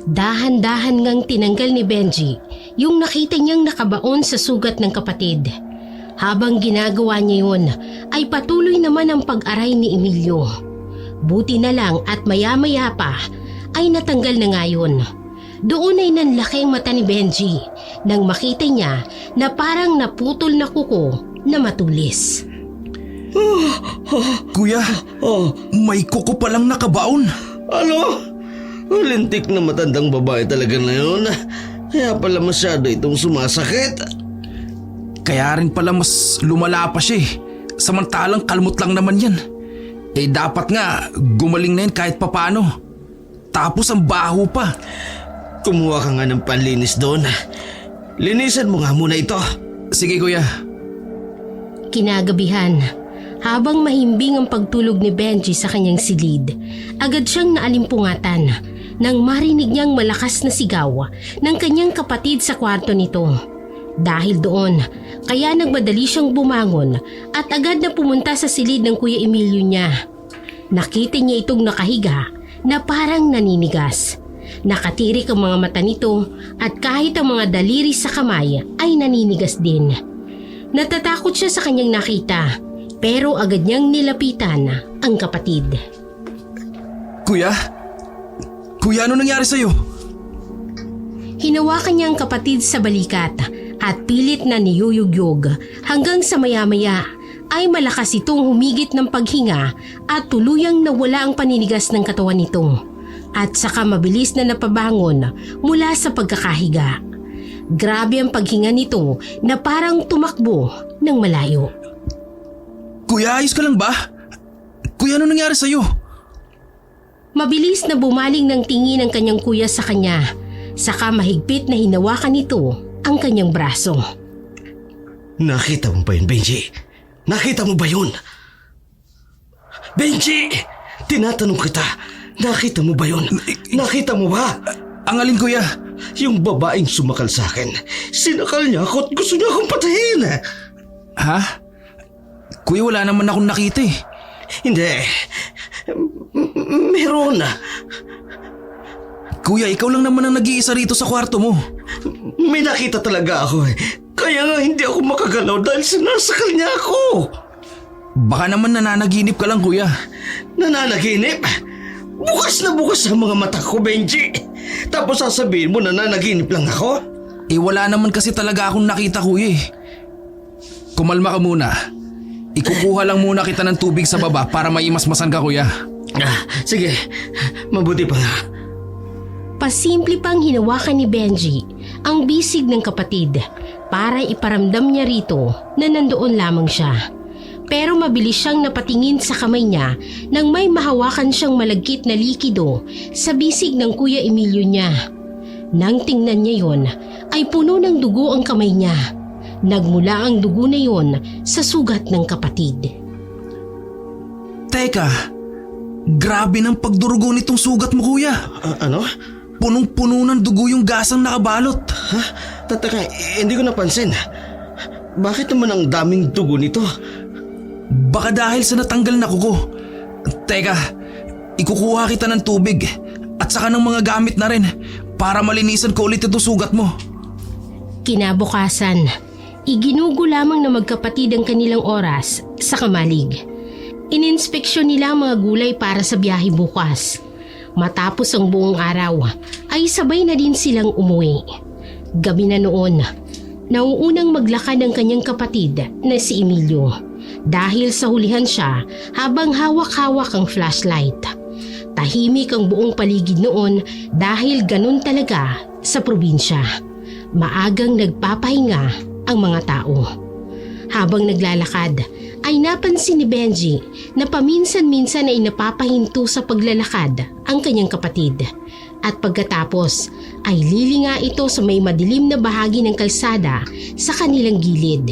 Dahan-dahan ngang tinanggal ni Benji yung nakita niyang nakabaon sa sugat ng kapatid. Habang ginagawa niya yun, ay patuloy naman ang pag-aray ni Emilio. Buti na lang at maya-maya pa ay natanggal na nga yun. Doon ay nanlaki ang mata ni Benji nang makita niya na parang naputol na kuko na matulis. Kuya, Oh, may kuko palang nakabaon. ano? Lintik na matandang babae talaga na yun. Kaya pala masyado itong sumasakit. Kaya rin pala mas lumala pa siya eh. Samantalang kalmot lang naman yan. Eh dapat nga gumaling na yan kahit papano. Tapos ang baho pa. Kumuha ka nga ng panlinis doon. Linisan mo nga muna ito. Sige kuya. Kinagabihan, habang mahimbing ang pagtulog ni Benji sa kanyang silid, agad siyang naalimpungatan nang marinig niyang malakas na sigaw ng kanyang kapatid sa kwarto nito. Dahil doon, kaya nagmadali siyang bumangon at agad na pumunta sa silid ng Kuya Emilio niya. Nakita niya itong nakahiga na parang naninigas. Nakatirik ang mga mata nito at kahit ang mga daliri sa kamay ay naninigas din. Natatakot siya sa kanyang nakita pero agad niyang nilapitan ang kapatid. Kuya? Kuya, ano nangyari sa'yo? Hinawakan niya ang kapatid sa balikat at pilit na niyuyugyog hanggang sa maya-maya ay malakas itong humigit ng paghinga at tuluyang nawala ang paninigas ng katawan nito at saka mabilis na napabangon mula sa pagkakahiga. Grabe ang paghinga nito na parang tumakbo ng malayo. Kuya, ayos ka lang ba? Kuya, ano nangyari sa'yo? Mabilis na bumaling ng tingin ng kanyang kuya sa kanya, saka mahigpit na hinawakan nito ang kanyang braso. Nakita mo ba yun, Benji? Nakita mo ba yun? Benji! Tinatanong kita, nakita mo ba yun? Nakita mo ba? Ang alin kuya? Yung babaeng sumakal sa akin. Sinakal niya ako at gusto niya akong patayin. Ha? Kuya, wala naman akong nakita eh. Hindi. Meron. Kuya, ikaw lang naman ang nag-iisa rito sa kwarto mo. May nakita talaga ako eh. Kaya nga hindi ako makagalaw dahil sinasakal niya ako. Baka naman nananaginip ka lang kuya. Nananaginip? Bukas na bukas ang mga mata ko, Benji. Tapos sasabihin mo nananaginip lang ako? Eh wala naman kasi talaga akong nakita kuya eh. Kumalma ka muna. Ikukuha lang muna kita ng tubig sa baba para maimasmasan ka kuya. Sige, mabuti pa nga. Pasimple pang hinawakan ni Benji ang bisig ng kapatid para iparamdam niya rito na nandoon lamang siya. Pero mabilis siyang napatingin sa kamay niya nang may mahawakan siyang malagkit na likido sa bisig ng Kuya Emilio niya. Nang tingnan niya yon ay puno ng dugo ang kamay niya. Nagmula ang dugo na yon sa sugat ng kapatid. Teka, grabe ng pagdurugo nitong sugat mo kuya. Ano? Punong-puno ng dugo yung gasang nakabalot. Ha? Tataka, hindi ko napansin. Bakit naman ang daming dugo nito? Baka dahil sa natanggal na kuko. Teka, ikukuha kita ng tubig at saka ng mga gamit na rin para malinisan ko ulit ito sugat mo. Kinabukasan, iginugo lamang na magkapatid ang kanilang oras sa kamalig. Ininspeksyon nila ang mga gulay para sa biyahe bukas. Matapos ang buong araw, ay sabay na din silang umuwi. Gabi na noon, nauunang maglakad ang kanyang kapatid na si Emilio dahil sa hulihan siya habang hawak-hawak ang flashlight. Tahimik ang buong paligid noon dahil ganun talaga sa probinsya. Maagang nagpapahinga ang mga tao. Habang naglalakad, ay napansin ni Benji na paminsan-minsan ay napapahinto sa paglalakad ang kanyang kapatid. At pagkatapos ay lilinga ito sa may madilim na bahagi ng kalsada sa kanilang gilid.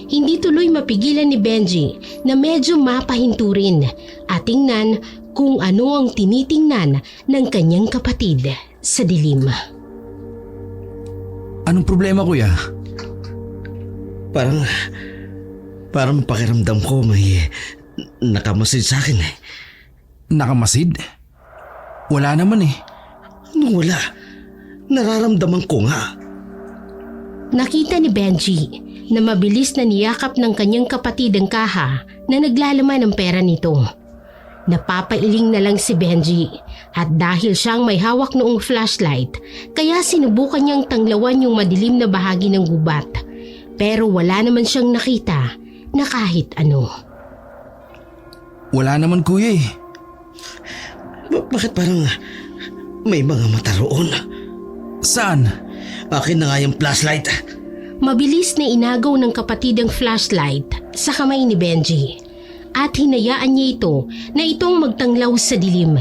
Hindi tuloy mapigilan ni Benji na medyo mapahinto rin at tingnan kung ano ang tinitingnan ng kanyang kapatid sa dilim. Anong problema kuya? Parang pakiramdam ko may nakamasid sa akin eh. Nakamasid? Wala naman eh. Anong wala? Nararamdaman ko nga. Nakita ni Benji na mabilis na niyakap ng kanyang kapatid ang kaha na naglalaman ng pera nito. Napapailing na lang si Benji at dahil siyang may hawak noong flashlight, kaya sinubukan niyang tanglawan yung madilim na bahagi ng gubat. Pero wala naman siyang nakita na kahit ano. Wala naman kuya eh. Bakit parang may mga mata roon? Saan? Akin na nga yung flashlight. Mabilis na inagaw ng kapatid ang flashlight sa kamay ni Benji at hinayaan niya ito na itong magtanglaw sa dilim.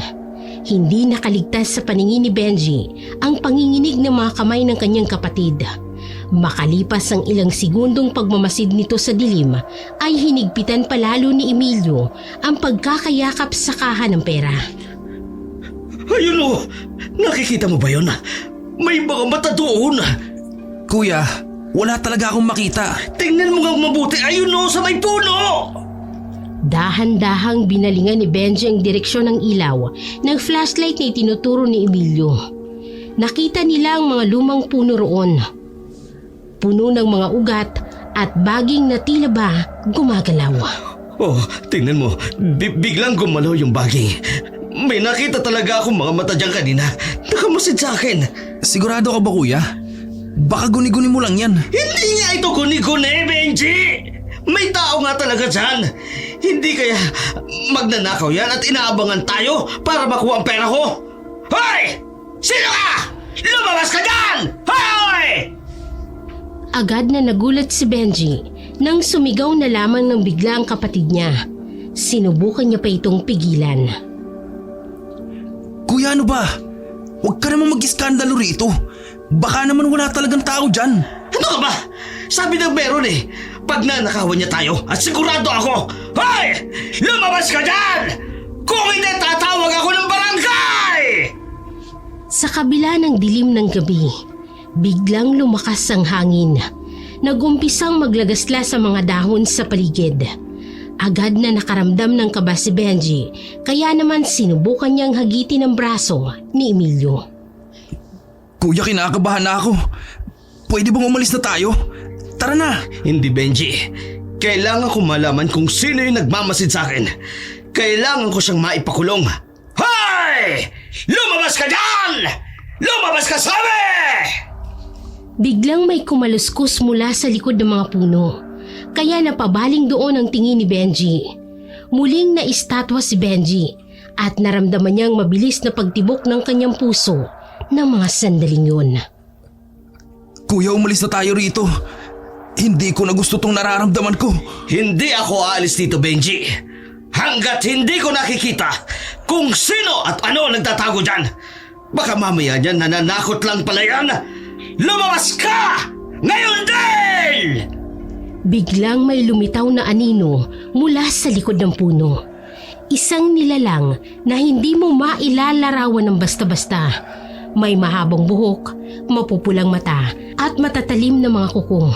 Hindi nakaligtas sa paningin ni Benji ang panginginig ng mga kamay ng kanyang kapatid. Makalipas ang ilang segundong pagmamasid nito sa dilim ay hinigpitan palalo ni Emilio ang pagkakayakap sa kaha ng pera. Ayun o! Nakikita mo ba yun? May mga mata doon! Kuya, wala talaga akong makita. Tingnan mo nga mabuti! Ayun o! Sa may puno! Dahan-dahang binalingan ni Benji ang direksyon ng ilaw ng flashlight na itinuturo ni Emilio. Nakita nila ang mga lumang puno roon. Puno ng mga ugat at baging na tila ba gumagalaw. Oh, tingnan mo. Biglang gumalaw yung baging. May nakita talaga akong mga mata dyan kanina. Nakamasid sa akin. Sigurado ka ba kuya? Baka guni-guni mo lang yan. Hindi nga ito guni-guni, Benji! May tao nga talaga dyan. Hindi kaya magnanakaw yan at inaabangan tayo para makuha ang pera ko? Hoy! Sino ka? Lumabas ka dyan! Hoy! Agad na nagulat si Benji nang sumigaw na lamang ng bigla ang kapatid niya. Sinubukan niya pa itong pigilan. Kuya ano ba? Huwag ka namang mag-iskandalo rito. Baka naman wala talagang tao dyan. Ano ka ba? Sabi ng meron eh. Pag nanakawan niya tayo at sigurado ako, hoy! Lumabas ka dyan! Kung hindi tatawag ako ng barangay! Sa kabila ng dilim ng gabi, biglang lumakas ang hangin. Nagumpisang maglagasla sa mga dahon sa paligid. Agad na nakaramdam ng kaba si Benji, kaya naman sinubukan niyang hagitin ang braso ni Emilio. Kuya, kinakabahan na ako. Pwede bang umalis na tayo? Tara na! Hindi, Benji. Kailangan ko malaman kung sino yung nagmamasid sa akin. Kailangan ko siyang maipakulong. Hoy! Lumabas ka dyan! Lumabas ka sabi! Biglang may kumaluskus mula sa likod ng mga puno, kaya napabaling doon ang tingin ni Benji. Muling naistatwa si Benji at naramdaman niyang mabilis na pagtibok ng kanyang puso ng mga sandaling yun. Kuya, umalis na tayo rito. Hindi ko na gusto tong nararamdaman ko. Hindi ako aalis dito, Benji. Hanggat hindi ko nakikita kung sino at ano nagtatago dyan. Baka mamaya dyan nananakot lang pala yan. Lumabas ka! Ngayon din! Biglang may lumitaw na anino mula sa likod ng puno. Isang nilalang na hindi mo mailalarawan ng basta-basta. May mahabang buhok, mapupulang mata at matatalim na mga kuko.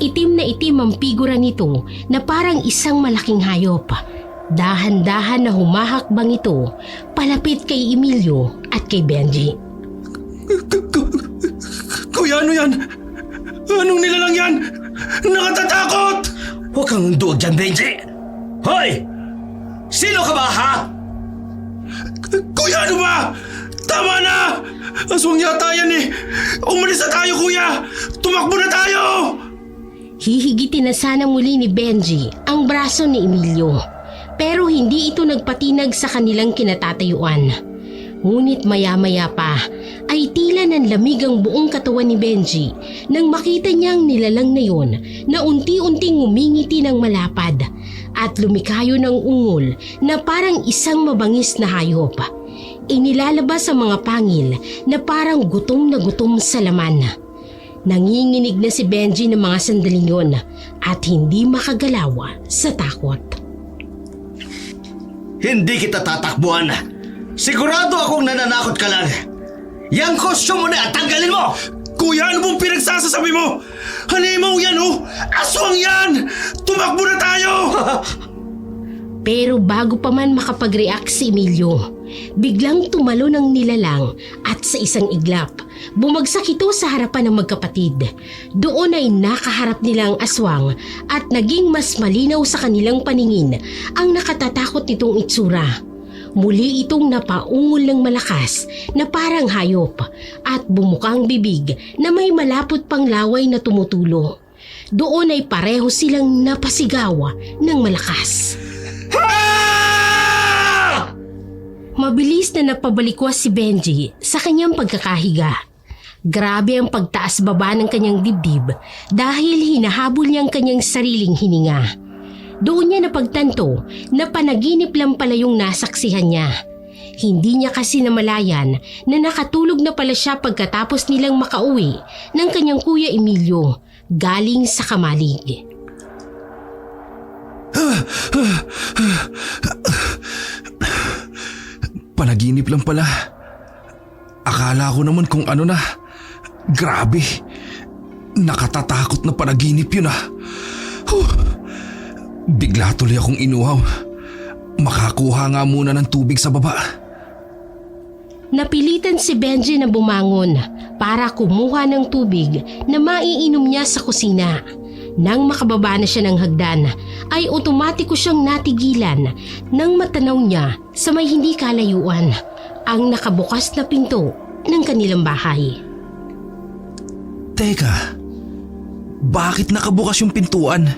Itim na itim ang figura nito na parang isang malaking hayop. Dahan-dahan na humahakbang ito palapit kay Emilio at kay Benji. Kuya, ano yan? Anong nilalang yan? Nakatatakot! Huwag kang duwag dyan, Benji. Hoy! Sino ka ba, ha? Kuya, ano ba? Tama na! Aswang yata yan eh! Umalis na tayo, kuya! Tumakbo na tayo! Hihigitin na sana muli ni Benji ang braso ni Emilio, pero hindi ito nagpatinag sa kanilang kinatatayuan. Ngunit maya-maya pa ay tila nanlamig ang buong katawan ni Benji nang makita niyang nilalang na yon na unti-unting umingiti ng malapad at lumikayo ng ungol na parang isang mabangis na hayop. Inilalabas ang mga pangil na parang gutom na gutom sa laman. Nanginginig na si Benji ng mga sandaling yon at hindi makagalaw sa takot. Hindi kita tatakbuhan. Sigurado akong nananakot ka lang. Yang kostyum mo na, tanggalin mo! Kuya, ano bang pinagsasasabi mo? Halimaw yan oh! Aswang yan! Tumakbo na tayo! Pero bago pa man makapag-react si Emilio, biglang tumalo ng nilalang at sa isang iglap, bumagsak ito sa harapan ng magkapatid. Doon ay nakaharap nilang aswang at naging mas malinaw sa kanilang paningin ang nakatatakot nitong itsura. Muli itong napaungol ng malakas na parang hayop at bumukang bibig na may malapot pang laway na tumutulo. Doon ay pareho silang napasigaw ng malakas. Mabilis na napabalikwas si Benji sa kanyang pagkakahiga. Grabe ang pagtaas-baba ng kanyang dibdib dahil hinahabol niya ang kanyang sariling hininga. Doon niya napagtanto na panaginip lang pala yung nasaksihan niya. Hindi niya kasi namalayan na nakatulog na pala siya pagkatapos nilang makauwi ng kanyang Kuya Emilio galing sa kamalig. Panaginip lang pala. Akala ko naman kung ano na. Grabe. Nakatatakot na panaginip yun ah. Bigla tuloy akong inuhaw. Makakuha nga muna ng tubig sa baba. Napilitan si Benji na bumangon para kumuha ng tubig na maiinom niya sa kusina. Nang makababa na siya ng hagdan, ay otomatiko siyang natigilan nang matanaw niya sa may hindi kalayuan ang nakabukas na pinto ng kanilang bahay. Teka, bakit nakabukas yung pintuan?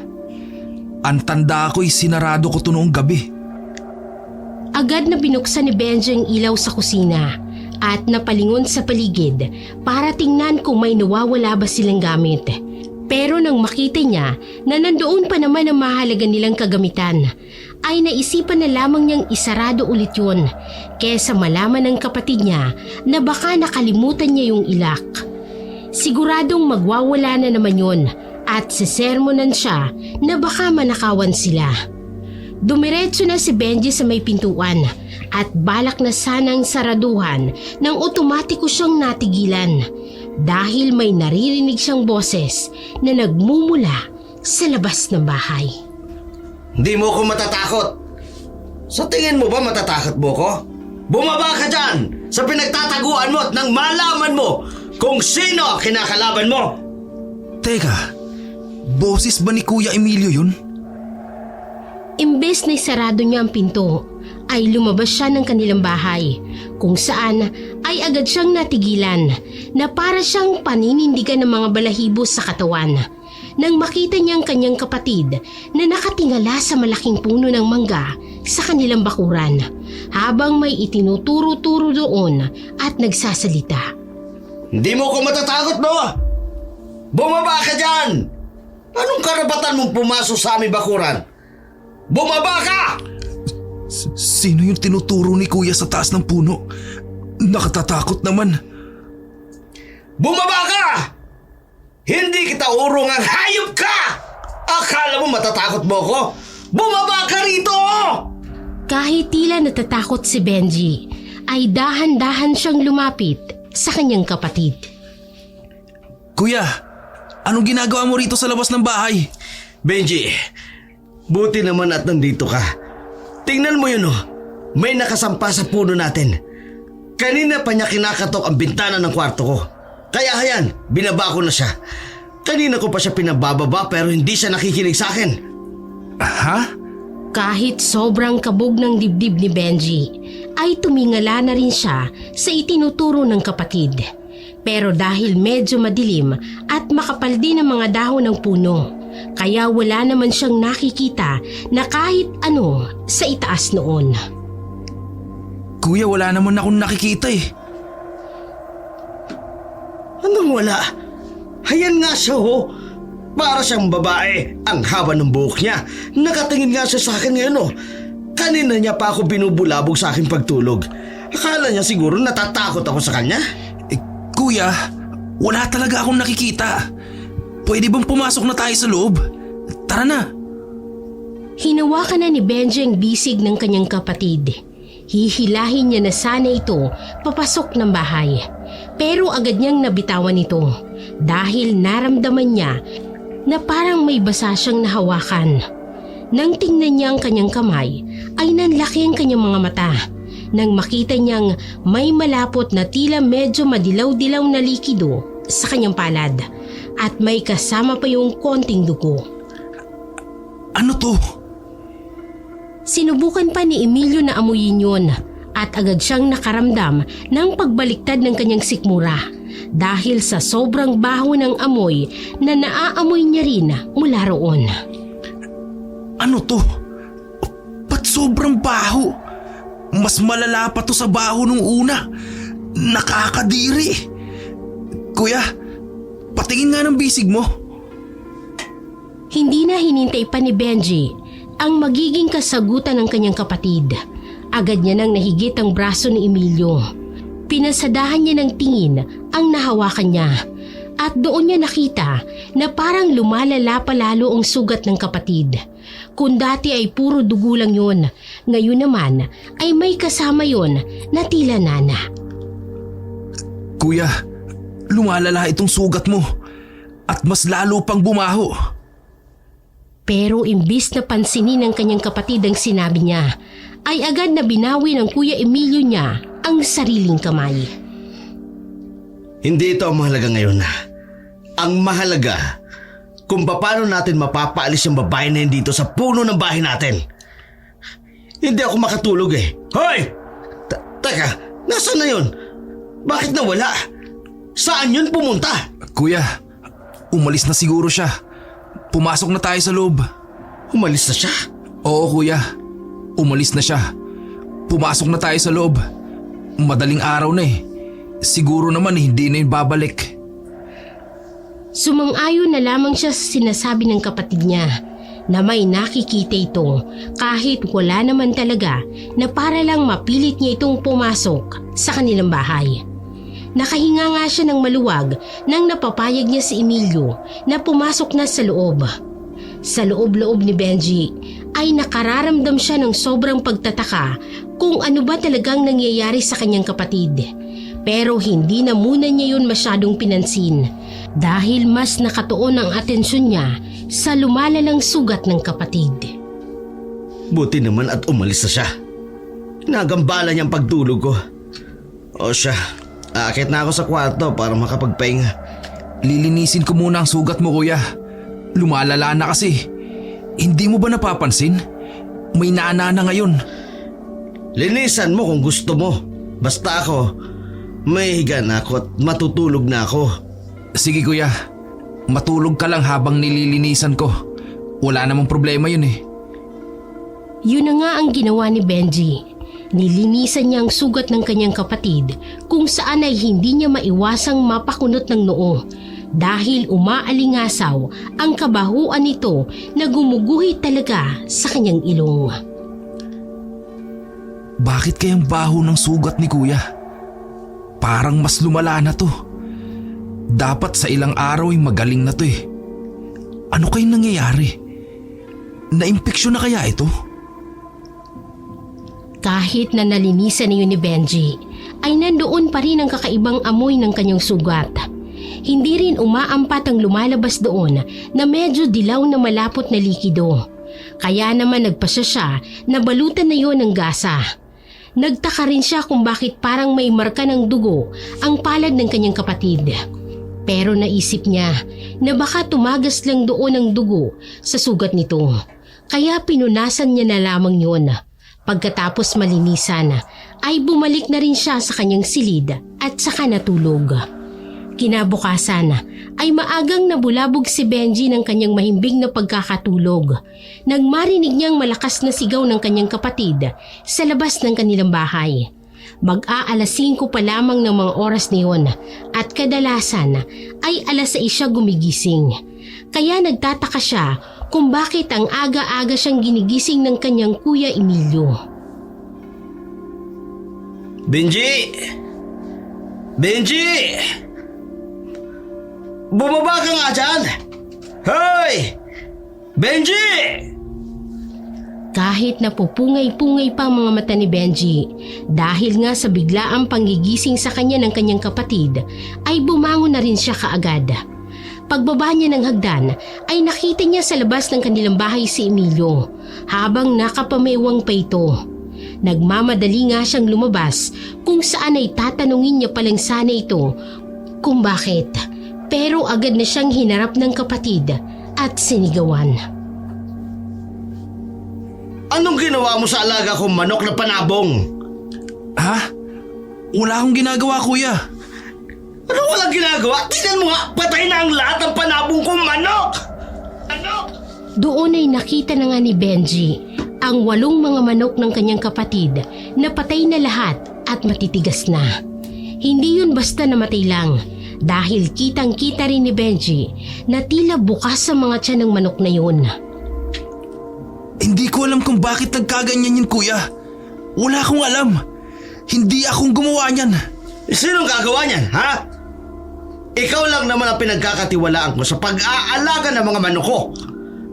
Ang tanda ko'y sinarado ko to noong gabi. Agad na binuksan ni Benji ang ilaw sa kusina at napalingon sa paligid para tingnan kung may nawawala ba silang gamit. Pero nang makita niya na nandoon pa naman ang mahalaga nilang kagamitan, ay naisipan na lamang niyang isarado ulit yun kesa malaman ng kapatid niya na baka nakalimutan niya yung ilak. Siguradong magwawala na naman yun at sisermonan siya na baka manakawan sila. Dumiretso na si Benji sa may pintuan at balak na sanang saraduhan nang otomatiko siyang natigilan dahil may naririnig siyang boses na nagmumula sa labas ng bahay. Hindi mo ko matatakot. Sa tingin mo ba matatakot mo ko? Bumaba ka dyan sa pinagtataguan mo at nang malaman mo kung sino kinakalaban mo. Teka, boses ba ni Kuya Emilio yun? Imbes na isarado niya ang pinto, ay lumabas siya ng kanilang bahay kung saan ay agad siyang natigilan na para siyang paninindigan ng mga balahibo sa katawan nang makita niya ang kanyang kapatid na nakatingala sa malaking puno ng mangga sa kanilang bakuran habang may itinuturo-turo doon at nagsasalita. Hindi mo ko matatakot mo! Bumaba ka dyan! Anong karapatan mong pumasok sa aming bakuran? Bumaba ka! Sino yung tinuturo ni Kuya sa taas ng puno? Nakatatakot naman. Bumaba ka! Hindi kita urong ang hayop ka! Akala mo matatakot mo ko? Bumaba ka rito! Kahit tila natatakot si Benji, ay dahan-dahan siyang lumapit sa kanyang kapatid. Kuya, anong ginagawa mo rito sa labas ng bahay? Benji, buti naman at nandito ka. Tingnan mo yun oh, may nakasampa sa puno natin. Kanina pa niya kinakatok ang bintana ng kwarto ko. Kaya hayan, binaba ko na siya. Kanina ko pa siya pinabababa pero hindi siya nakikinig sa akin. Ha? Kahit sobrang kabog ng dibdib ni Benji, ay tumingala na rin siya sa itinuturo ng kapatid. Pero dahil medyo madilim at makapal din ang mga dahon ng puno, kaya wala naman siyang nakikita na kahit ano sa itaas noon. Kuya, wala naman akong nakikita eh. Anong wala? Hayan nga siya ho. Para siyang babae. Ang haba ng buhok niya. Nakatingin nga siya sa akin ngayon oh. Kanina niya pa ako binubulabog sa aking pagtulog. Akala niya siguro natatakot ako sa kanya. Kuya, wala talaga akong nakikita. Pwede bang pumasok na tayo sa loob? Tara na. Hinawakan na ni Benji ang bisig ng kanyang kapatid. Hihilahin niya na sana ito papasok ng bahay. Pero agad niyang nabitawan ito dahil naramdaman niya na parang may basa siyang nahawakan. Nang tingnan niya ang kanyang kamay ay nanlaki ang kanyang mga mata. Nang makita niyang may malapot na tila medyo madilaw-dilaw na likido sa kanyang palad at may kasama pa yung konting dugo. Ano to? Sinubukan pa ni Emilio na amuyin yun at agad siyang nakaramdam ng pagbaliktad ng kanyang sikmura dahil sa sobrang baho ng amoy na naaamoy niya rin mula roon. Ano to? Ba't sobrang baho? Mas malala pa to sa baho nung una. Nakakadiri. Kuya, patingin nga ng bisig mo. Hindi na hinintay pa ni Benji ang magiging kasagutan ng kanyang kapatid. Agad niya nang nahigit ang braso ni Emilio. Pinasadahan niya ng tingin ang nahawakan niya at doon niya nakita na parang lumalala pa lalo ang sugat ng kapatid. Kung dati ay puro dugo lang yun, ngayon naman ay may kasama yun na tila nana. Kuya, lumalala itong sugat mo at mas lalo pang bumaho. Pero imbis na pansinin ng kanyang kapatid ang sinabi niya, ay agad na binawi ng Kuya Emilio niya ang sariling kamay. Hindi ito ang mahalaga ngayon. Ang mahalaga kung paano natin mapapaalis yung babae na yun dito sa puno ng bahay natin. Hindi ako makatulog eh. Hoy! Teka, nasaan na yun? Bakit nawala? Saan yun pumunta? Kuya, umalis na siguro siya. Pumasok na tayo sa loob. Umalis na siya? Oo kuya, umalis na siya. Pumasok na tayo sa loob. Madaling araw na eh. Siguro naman hindi na yun babalik. Sumang-ayon na lamang siya sa sinasabi ng kapatid niya na may nakikita ito kahit wala naman talaga na para lang mapilit niya itong pumasok sa kanilang bahay. Nakahinga nga siya ng maluwag nang napapayag niya si Emilio na pumasok na sa loob. Sa loob-loob ni Benji ay nakararamdam siya ng sobrang pagtataka kung ano ba talagang nangyayari sa kanyang kapatid. Pero hindi na muna niya yun masyadong pinansin dahil mas nakatuon ang atensyon niya sa lumalalang sugat ng kapatid. Buti naman at umalis na siya. Nagambala niyang pagtulog ko. O siya, aakit na ako sa kwarto para makapagpahinga. Lilinisin ko muna ang sugat mo kuya. Lumalala na kasi. Hindi mo ba napapansin? May nana na ngayon. Linisan mo kung gusto mo. Basta ako, may higa na ako at matutulog na ako. Sige kuya, matulog ka lang habang nililinisan ko. Wala namang problema yun eh. Yun na nga ang ginawa ni Benji. Nilinisan niya ang sugat ng kanyang kapatid kung saan ay hindi niya maiwasang mapakunot ng noo dahil umaalingasaw ang kabahuan nito na gumuguhit talaga sa kanyang ilong. Bakit kayang baho ng sugat ni kuya? Parang mas lumala na to. Dapat sa ilang araw ay magaling na to eh. Ano kayang nangyayari? Naimpeksyon na kaya ito? Kahit na nalinisan na yun ni Benji, ay nandoon pa rin ang kakaibang amoy ng kanyang sugat. Hindi rin umaampat ang lumalabas doon na medyo dilaw na malapot na likido. Kaya naman nagpasya siya na balutan na yun ng gasa. Nagtaka rin siya kung bakit parang may marka ng dugo ang palad ng kanyang kapatid. Pero naisip niya na baka tumagas lang doon ang dugo sa sugat nito. Kaya pinunasan niya na lamang yun. Pagkatapos malinisan ay bumalik na rin siya sa kanyang silid at saka natulog. Kinabukasan ay maagang nabulabog si Benji ng kanyang mahimbing na pagkakatulog nang marinig niyang malakas na sigaw ng kanyang kapatid sa labas ng kanilang bahay. Mag-aalas 5 pa lamang ng mga oras niyon at kadalasan ay alas 6 siya gumigising. Kaya nagtataka siya kung bakit ang aga-aga siyang ginigising ng kanyang Kuya Emilio. Benji! Benji! Bumaba ka nga dyan! Hoy! Benji! Kahit napupungay-pungay pa ang mga mata ni Benji dahil nga sa biglaang panggigising sa kanya ng kanyang kapatid ay bumangon na rin siya kaagad. Pagbaba niya ng hagdan ay nakita niya sa labas ng kanilang bahay si Emilio habang nakapamewang pa ito. Nagmamadali nga siyang lumabas kung saan ay tatanungin niya palang sana ito kung bakit. Pero agad na siyang hinarap ng kapatid at sinigawan. Anong ginawa mo sa alaga kong manok na panabong? Ha? Wala akong ginagawa, kuya. Ano walang ginagawa? Tingnan mo nga, patay na ang lahat ng panabong kong manok! Doon ay nakita na nga ni Benji ang 8 mga manok ng kanyang kapatid na patay na lahat at matitigas na. Hindi yun basta namatay lang dahil kitang-kita rin ni Benji na tila bukas sa mga tiyan ng manok na yun. Hindi ko alam kung bakit nagkaganyan yun, kuya. Wala akong alam. Hindi akong gumawa niyan. Sinong gagawa niyan, ha? Ikaw lang naman ang pinagkakatiwalaan ko sa pag-aalaga ng mga manok ko.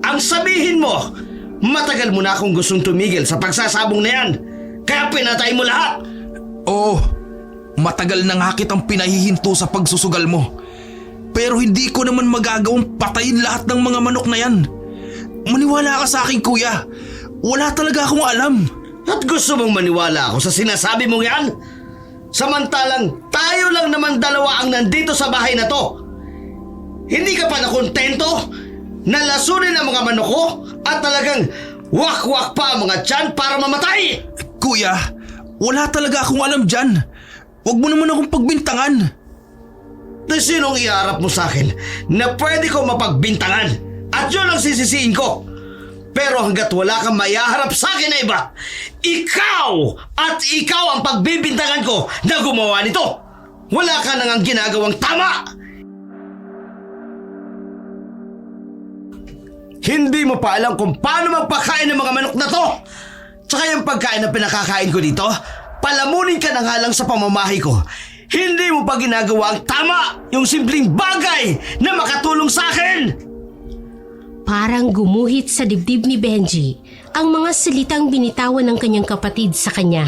Ang sabihin mo, matagal mo na akong gustong tumigil sa pagsasabong na yan. Kaya pinatay mo lahat. Oo, matagal na nga kitang pinahihinto sa pagsusugal mo. Pero hindi ko naman magagawang patayin lahat ng mga manok na yan. Maniwala ka sa akin, kuya. Wala talaga akong alam. At gusto mong maniwala ako sa sinasabi mong yan? Samantalang tayo lang naman dalawa ang nandito sa bahay na to. Hindi ka pa nakontento? Nalasunin ang mga manok ko at talagang wak-wak pa ang mga tiyan para mamatay! Kuya, wala talaga akong alam dyan. Huwag mo naman akong pagbintangan. Na sinong iharap mo sa akin na pwede ko mapagbintangan at yun ang sisisiin ko? Pero hanggat wala kang maiharap sa akin na iba, ikaw at ikaw ang pagbibintangan ko na gumawa nito. Wala ka nang ang ginagawang tama. Hindi mo pa alam kung paano magpakain ng mga manok na to. Tsaka yung pagkain na pinakakain ko dito, palamunin ka na nga lang sa pamamahay ko. Hindi mo pa ginagawa ang tama, yung simpleng bagay na makatulong sa akin. Parang gumuhit sa dibdib ni Benji ang mga salitang binitawan ng kanyang kapatid sa kanya.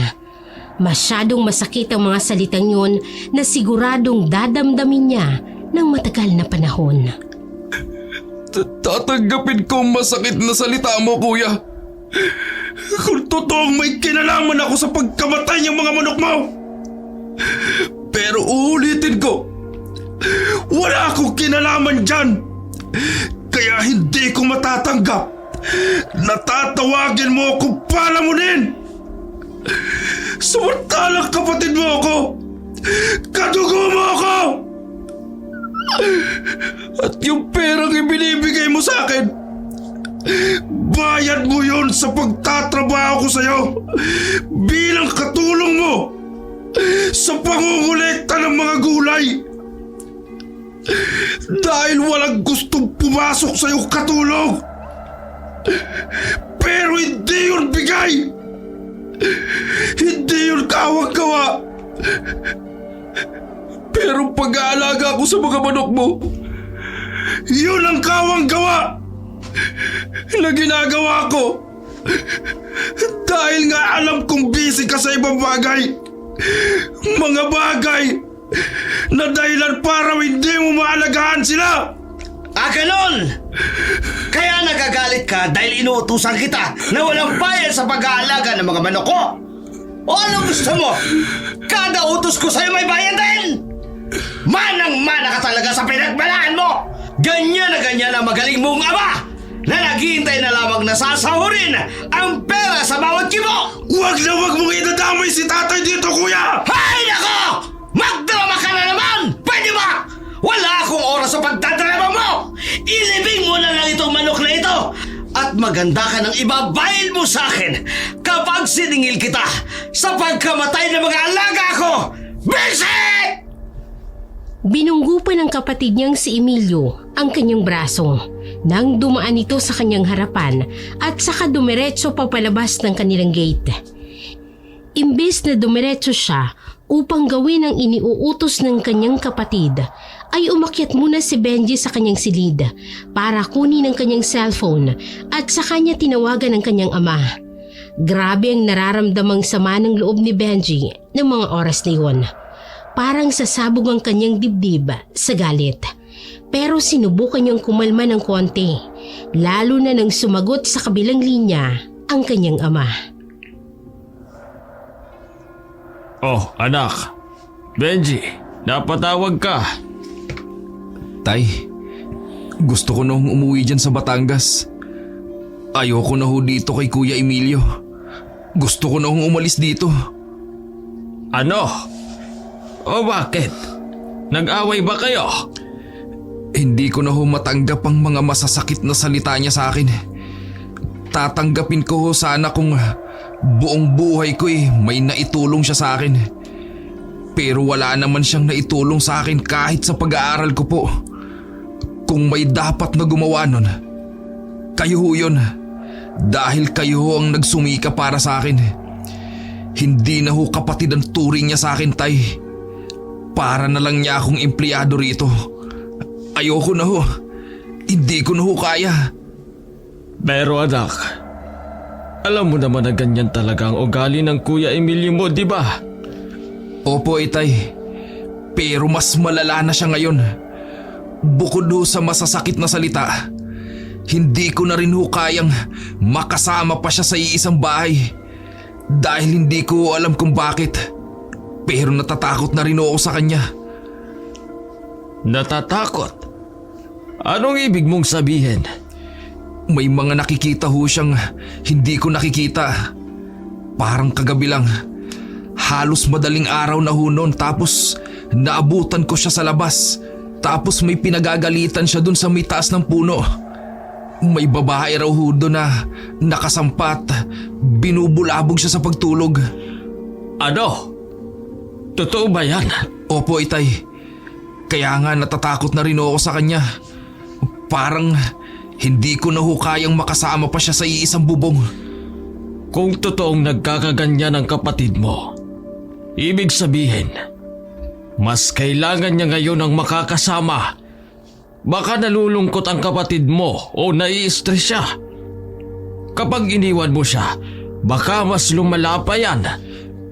Masyadong masakit ang mga salitang yun na siguradong dadamdamin niya ng matagal na panahon. Tatanggapin ko ang masakit na salita mo, kuya. Kung totoong may kinalaman ako sa pagkamatay ng mga manok mo. Pero uulitin ko, wala akong kinalaman dyan. Kaya hindi ko matatanggap na tatawagin mo akong palamunin. Samantalang kapatid mo ako, kadugo mo ako. At yung perang ibinibigay mo sa akin, bayad mo yon sa pagtatrabaho ko sa'yo bilang katulong mo sa pangungulekta ng mga gulay. Dahil walang gustong pumasok sa'yo katulong. Pero hindi yun bigay. Hindi yun kawang-gawa. Pero pag-aalaga ko sa mga manok mo, yun ang kawang-gawa na ginagawa ko. Dahil nga alam kong busy ka sa ibang bagay. Mga bagay na dahilan para hindi mo maalagaan sila. Ah, ganon! Kaya nagagalit ka dahil inuutusan kita na walang bayad sa pag-aalaga ng mga manok ko? O anong gusto mo? Kada utos ko sa'yo may bayad din! Manang-mana ka talaga sa pinagbalaan mo! Ganyan na ganyan ang magaling mong ama na naghihintay na lamang na sasahurin ang pera sa bawat kibo! Huwag na huwag mong idadamay si tatay dito, kuya! Hay nako! Magdrama ka na naman! Pwede ba? Wala akong oras sa pagdadrama mo! Ilibing mo na lang itong manok na ito! At maganda ka ng ibabayad mo sa akin kapag siningil kita sa pagkamatay ng mga alaga ko! Busy! Binunggo pa ng kapatid niyang si Emilio ang kanyang braso nang dumaan ito sa kanyang harapan at saka dumiretso papalabas ng kanilang gate. Imbes na dumiretso siya upang gawin ang iniuutos ng kanyang kapatid, ay umakyat muna si Benji sa kanyang silid para kunin ang kanyang cellphone at saka niya tinawagan ang kanyang ama. Grabe ang nararamdamang sama ng loob ni Benji ng mga oras na yun. Parang sasabog ang kanyang dibdib sa galit. Pero sinubukan niyang kumalma ng konti, lalo na nang sumagot sa kabilang linya ang kanyang ama. Oh, anak. Benji, napatawag ka. Tay, gusto ko nung umuwi dyan sa Batangas. Ayoko na ho dito kay Kuya Emilio. Gusto ko na hong umalis dito. Ano? O bakit? Nag-away ba kayo? Hindi ko na ho matanggap ang mga masasakit na salita niya sa akin. Tatanggapin ko ho sana kung buong buhay ko may naitulong siya sa akin. Pero wala naman siyang naitulong sa akin kahit sa pag-aaral ko po. Kung may dapat na gumawa nun, kayo ho yun. Dahil kayo ho ang nagsumika para sa akin. Hindi na ho kapatid ang turing niya sa akin, Tay. Para na lang niya akong empleyado rito. Ayoko na ho. Hindi ko na ho kaya. Pero anak, alam mo naman na ganyan talaga ang ugali ng Kuya Emilio mo, di ba? Opo, Itay. Pero mas malala na siya ngayon. Bukod ho sa masasakit na salita, hindi ko na rin ho kayang makasama pa siya sa iisang bahay. Dahil hindi ko alam kung bakit. Pero natatakot na rin ako sa kanya. Natatakot? Anong ibig mong sabihin? May mga nakikita ho siyang hindi ko nakikita. Parang kagabi lang. Halos madaling araw na ho noon, tapos naabutan ko siya sa labas. Tapos may pinagagalitan siya dun sa may taas ng puno. May babae raw ho doon na nakasampat. Binubulabog siya sa pagtulog. Ano? Totoo ba yan? Opo, Itay. Kaya nga natatakot na rin ako sa kanya. Parang hindi ko na ho kayang makasama pa siya sa iisang bubong. Kung totoong nagkakaganyan ang kapatid mo, ibig sabihin, mas kailangan niya ngayon ang makakasama. Baka nalulungkot ang kapatid mo o nai-stress siya. Kapag iniwan mo siya, baka mas lumala pa yan.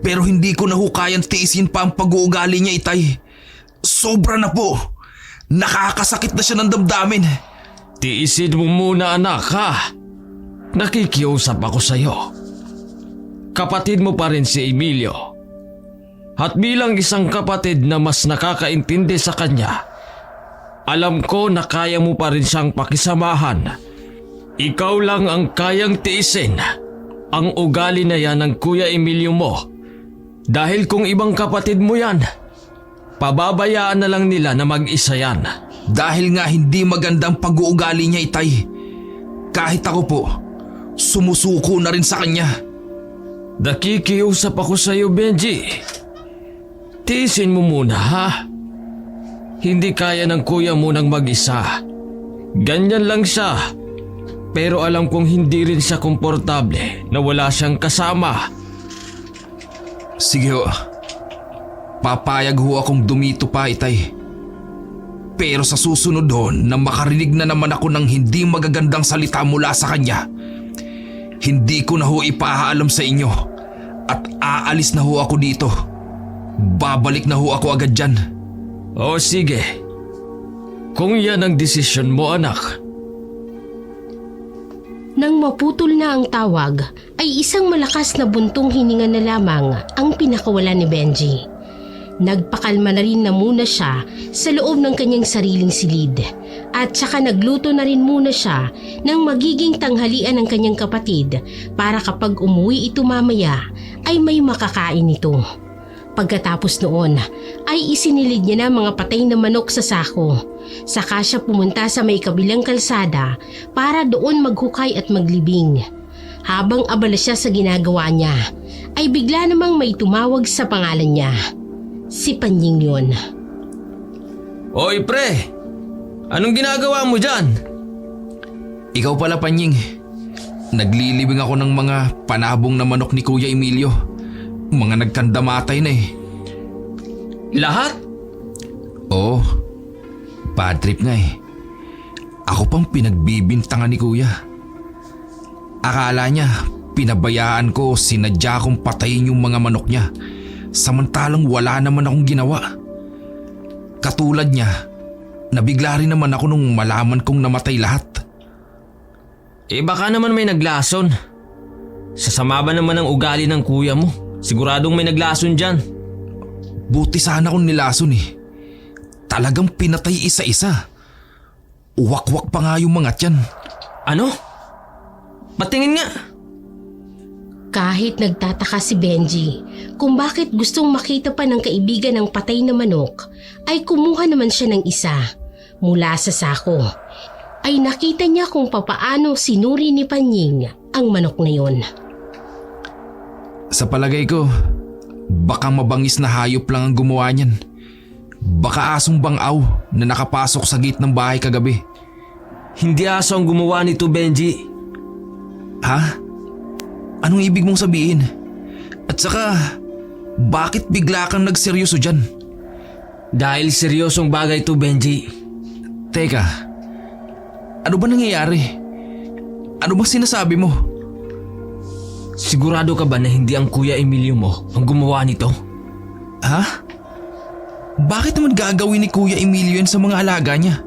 Pero hindi ko na ho kayang tiisin pa ang pag-uugali niya, Itay. Sobra na po. Nakakasakit na siya ng damdamin. Tiisin mo muna, anak, ha? Nakikiusap ako sa'yo. Kapatid mo pa rin si Emilio. At bilang isang kapatid na mas nakakaintindi sa kanya, alam ko na kaya mo pa rin siyang pakisamahan. Ikaw lang ang kayang tiisin ang ugali na yan ng Kuya Emilio mo. Dahil kung ibang kapatid mo yan, pababayaan na lang nila na mag-isa yan. Dahil nga hindi magandang pag-uugali niya, Itay. Kahit ako po, sumusuko na rin sa kanya. Nakikiusap ako sa iyo, Benji. Tiisin mo muna, ha? Hindi kaya ng kuya mo nang mag-isa. Ganyan lang siya. Pero alam kong hindi rin siya komportable na wala siyang kasama. Sige ho. Papayag ho akong dumito pa, Itay. Pero sa susunod ho na makarinig na naman ako ng hindi magagandang salita mula sa kanya, hindi ko na ho ipahaalam sa inyo at aalis na ho ako dito. Babalik na ho ako agad dyan. O sige. Kung yan ang desisyon mo, anak. Nang maputol na ang tawag, ay isang malakas na buntong hininga na lamang ang pinakawala ni Benji. Nagpakalma na rin na muna siya sa loob ng kanyang sariling silid at saka nagluto na rin muna siya ng magiging tanghalian ng kanyang kapatid para kapag umuwi ito mamaya ay may makakain ito. Pagkatapos noon ay isinilid niya na mga patay na manok sa sako. Saka siya pumunta sa may kabilang kalsada para doon maghukay at maglibing. Habang abala siya sa ginagawa niya ay bigla namang may tumawag sa pangalan niya. Si Panying yun. Oy pre, anong ginagawa mo dyan? Ikaw pala, Panying. Naglilibing ako ng mga panabong na manok ni Kuya Emilio. Mga nagkandamatay na eh. Lahat? Oo. Bad trip nga eh. Ako pang pinagbibintangan ni Kuya. Akala niya pinabayaan ko, sinadya kong patayin yung mga manok niya. Samantalang wala naman akong ginawa. Katulad niya, nabigla rin naman ako nung malaman kong namatay lahat. Eh baka naman may naglason. Sasama ba naman ang ugali ng kuya mo? Siguradong may naglason dyan. Buti sana kung nilason eh. Talagang pinatay isa-isa. Uwak-wak pa nga yung mga tiyan. Ano? Patingin nga. Kahit nagtataka si Benji kung bakit gustong makita pa ng kaibigan ng patay na manok, ay kumuha naman siya ng isa mula sa sako. Ay nakita niya kung papaano sinuri ni Panying ang manok na yun. Sa palagay ko, baka mabangis na hayop lang ang gumawa niyan. Baka asong bangaw na nakapasok sa gate ng bahay kagabi. Hindi aso ang gumawa nito, Benji. Ha? Anong ibig mong sabihin? At saka, bakit bigla kang nagseryoso dyan? Dahil seryosong bagay to, Benji. Teka, ano ba nangyayari? Ano bang sinasabi mo? Sigurado ka ba na hindi ang Kuya Emilio mo ang gumawa nito? Ha? Bakit naman gagawin ni Kuya Emilio yan sa mga alaga niya?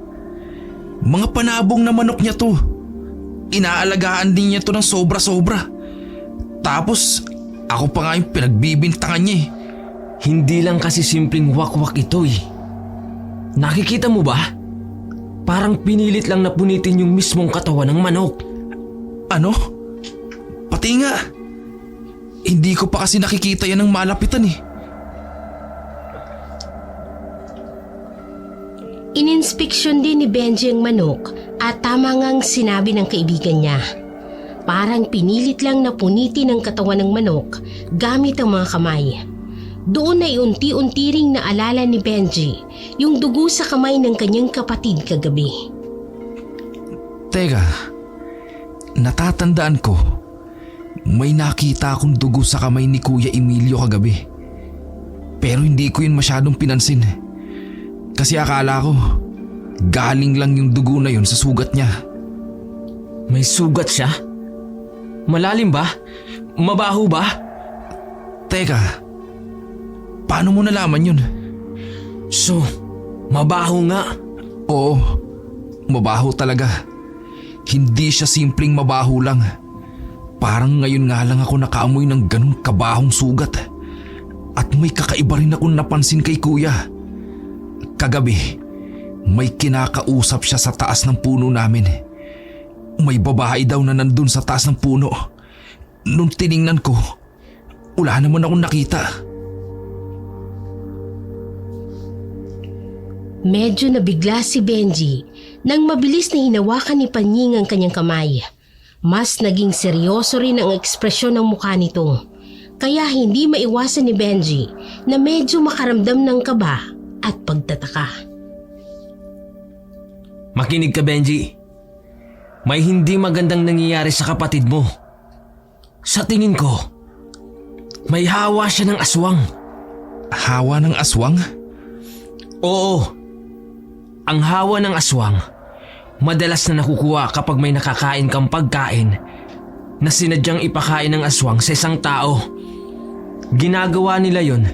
Mga panabong na manok niya to. Inaalagaan din niya to ng sobra-sobra. Tapos, ako pa nga yung pinagbibintangan niya eh. Hindi lang kasi simpleng wakwak ito eh. Nakikita mo ba? Parang pinilit lang na punitin yung mismong katawan ng manok. Ano? Pati nga. Hindi ko pa kasi nakikita yan ng malapitan eh. Ininspeksyon din ni Benji ang manok at tama ngang sinabi ng kaibigan niya. Parang pinilit lang na punitin ang katawan ng manok gamit ang mga kamay. Doon ay unti-unti ring naalala ni Benji yung dugo sa kamay ng kanyang kapatid kagabi. Teka, natatandaan ko, may nakita akong dugo sa kamay ni Kuya Emilio kagabi. Pero hindi ko yun masyadong pinansin. Kasi akala ko, galing lang yung dugo na yun sa sugat niya. May sugat siya? Malalim ba? Mabaho ba? Teka, paano mo nalaman yun? So, mabaho nga. Oo, mabaho talaga. Hindi siya simpleng mabaho lang. Parang ngayon nga lang ako nakaamoy ng ganun kabahong sugat. At may kakaiba rin akong napansin kay Kuya. Kagabi, may kinakausap siya sa taas ng puno namin. May babae daw na nandun sa taas ng puno. Nung tiningnan ko, wala naman akong nakita. Medyo nabigla si Benji nang mabilis na hinawakan ni Panying ang kanyang kamay. Mas naging seryoso rin ang ekspresyon ng mukha nito. Kaya hindi maiwasan ni Benji na medyo makaramdam ng kaba at pagtataka. Makinig ka, Benji. May hindi magandang nangyayari sa kapatid mo. Sa tingin ko, may hawa siya ng aswang. Hawa ng aswang? Oo. Ang hawa ng aswang, madalas na nakukuha kapag may nakakain kang pagkain na sinadyang ipakain ng aswang sa isang tao. Ginagawa nila yon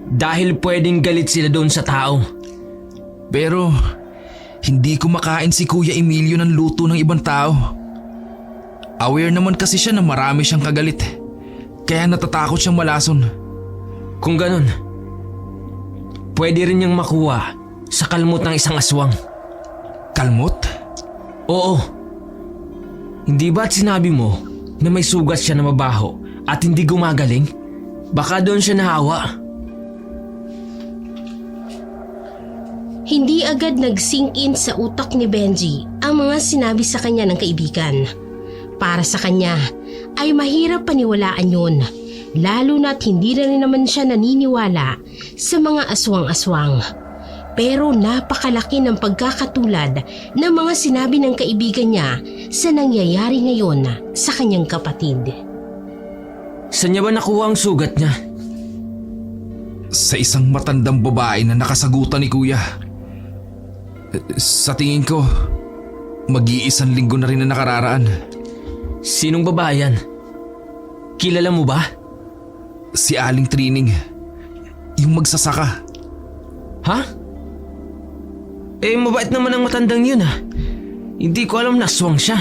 dahil pwedeng galit sila doon sa tao. Pero hindi kumakain si Kuya Emilio ng luto ng ibang tao. Aware naman kasi siya na marami siyang kagalit. Kaya natatakot siyang malason. Kung ganun, pwede rin niyang makuha sa kalmot ng isang aswang. Kalmot? Oo. Hindi ba't sinabi mo na may sugat siya na mabaho at hindi gumagaling? Baka doon siya nahawa. Hindi agad nag-sink in sa utak ni Benji ang mga sinabi sa kanya ng kaibigan. Para sa kanya ay mahirap paniwalaan yun, lalo na't hindi na rin naman siya naniniwala sa mga aswang-aswang. Pero napakalaki ng pagkakatulad ng mga sinabi ng kaibigan niya sa nangyayari ngayon sa kanyang kapatid. Saan niya ba nakuha ang sugat niya? Sa isang matandang babae na nakasagutan ni Kuya. Sa tingin ko, mag-iisang linggo na rin na nakararaan. Sinong babae yan? Kilala mo ba? Si Aling Trining. Yung magsasaka. Ha? Eh, mabait naman ang matandang yun ah. Hindi ko alam na aswang siya.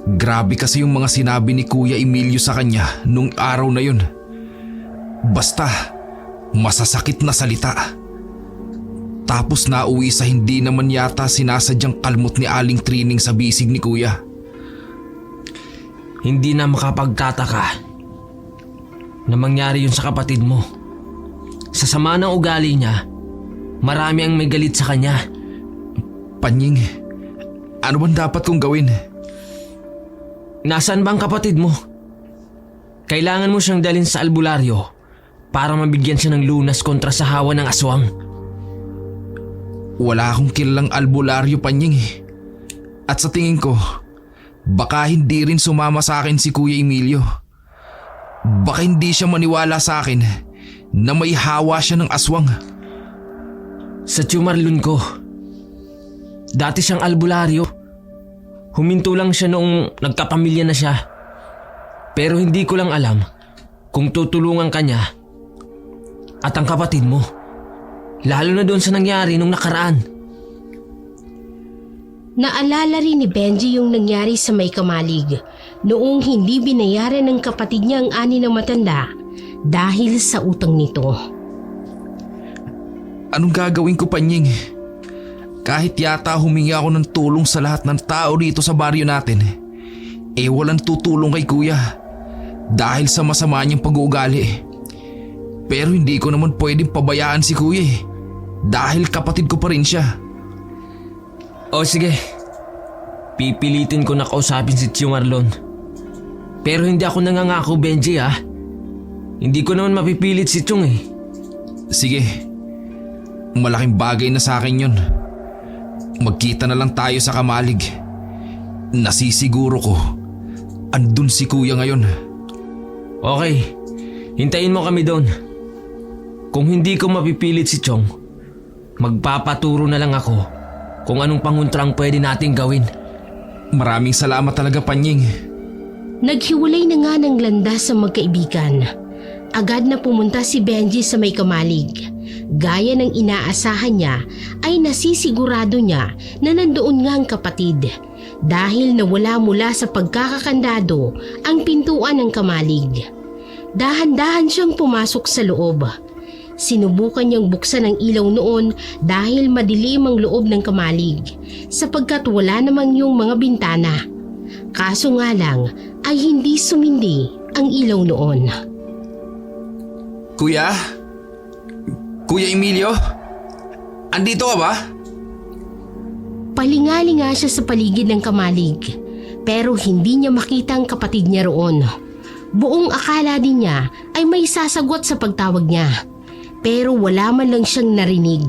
Grabe kasi yung mga sinabi ni Kuya Emilio sa kanya nung araw na yun. Basta, masasakit na salita. Tapos nauwi sa hindi naman yata sinasadyang kalmot ni Aling Trining sa bisig ni Kuya. hindi na makapagtataka na mangyari yun sa kapatid mo. Sa sama ng ugali niya, marami ang may galit sa kanya. Panying, ano bang dapat kong gawin? Nasaan ba ang kapatid mo? Kailangan mo siyang dalhin sa albularyo para mabigyan siya ng lunas kontra sa hawa ng aswang. Wala akong kilalang albularyo, Panying. At sa tingin ko, baka hindi rin sumama sa akin si Kuya Emilio. Baka hindi siya maniwala sa akin na may hawa siya ng aswang. Sa Tiyumarlon ko, dati siyang albularyo. Huminto lang siya noong nagkapamilya na siya. Pero hindi ko lang alam kung tutulungan ka niya at ang kapatid mo. Lalo na doon sa nangyari nung nakaraan. Naalala rin ni Benji yung nangyari sa May Kamalig noong hindi binayaran ng kapatid niya ang ani ng matanda dahil sa utang nito. Anong gagawin ko, Panying? Kahit yata humingi ako ng tulong sa lahat ng tao dito sa baryo natin, walang tutulong kay Kuya dahil sa masama niyang pag-uugali. Pero hindi ko naman pwedeng pabayaan si Kuya dahil kapatid ko pa rin siya. O sige, pipilitin ko na kausapin si Tiyumarlon. Pero hindi ako nangangako, Benji ha. Hindi ko naman mapipilit si Tiyung eh. Sige, malaking bagay na sa akin yun. Magkita na lang tayo sa Kamalig. Nasisiguro ko, andun si Kuya ngayon. Okay, hintayin mo kami doon. Kung hindi ko mapipilit si Tiyong, magpapaturo na lang ako kung anong panguntrang pwede nating gawin. Maraming salamat talaga, Panying. Naghiwalay na nga ng landas sa magkaibigan. Agad na pumunta si Benji sa May Kamalig. Gaya ng inaasahan niya ay nasisigurado niya na nandoon nga ang kapatid dahil nawala mula sa pagkakakandado ang pintuan ng Kamalig. Dahan-dahan siyang pumasok sa loob. Sinubukan niyang buksan ang ilaw noon dahil madilim ang loob ng Kamalig sapagkat wala namang yung mga bintana. Kaso nga lang ay hindi sumindi ang ilaw noon. Kuya? Kuya Emilio? Andito ka ba? Palingali nga siya sa paligid ng Kamalig pero hindi niya makita ang kapatid niya roon. Buong akala din niya ay may sasagot sa pagtawag niya pero wala man lang siyang narinig.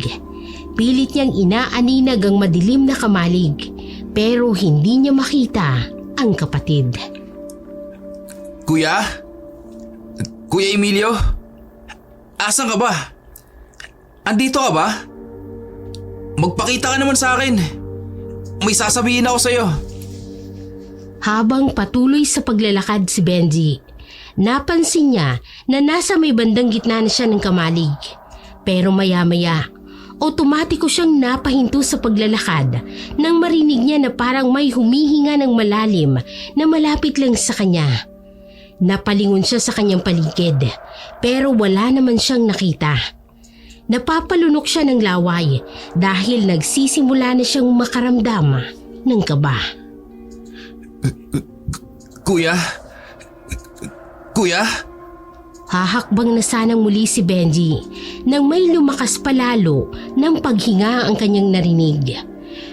Pilit niyang inaaninag ang madilim na Kamalig pero hindi niya makita ang kapatid. Kuya? Kuya Emilio? Asan ka ba? Andito ka ba? Magpakita ka naman sa akin. May sasabihin ako sa'yo. Habang patuloy sa paglalakad si Benji, napansin niya na nasa may bandang gitna na siya ng Kamalig. Pero maya-maya, otomatiko siyang napahinto sa paglalakad nang marinig niya na parang may humihinga ng malalim na malapit lang sa kanya. Napalingon siya sa kanyang paligid pero wala naman siyang nakita. Napapalunok siya ng laway dahil nagsisimula na siyang makaramdam ng kaba. Kuya? Kuya? Hahakbang na sanang muli si Benji nang may lumakas palalo ng paghinga ang kanyang narinig.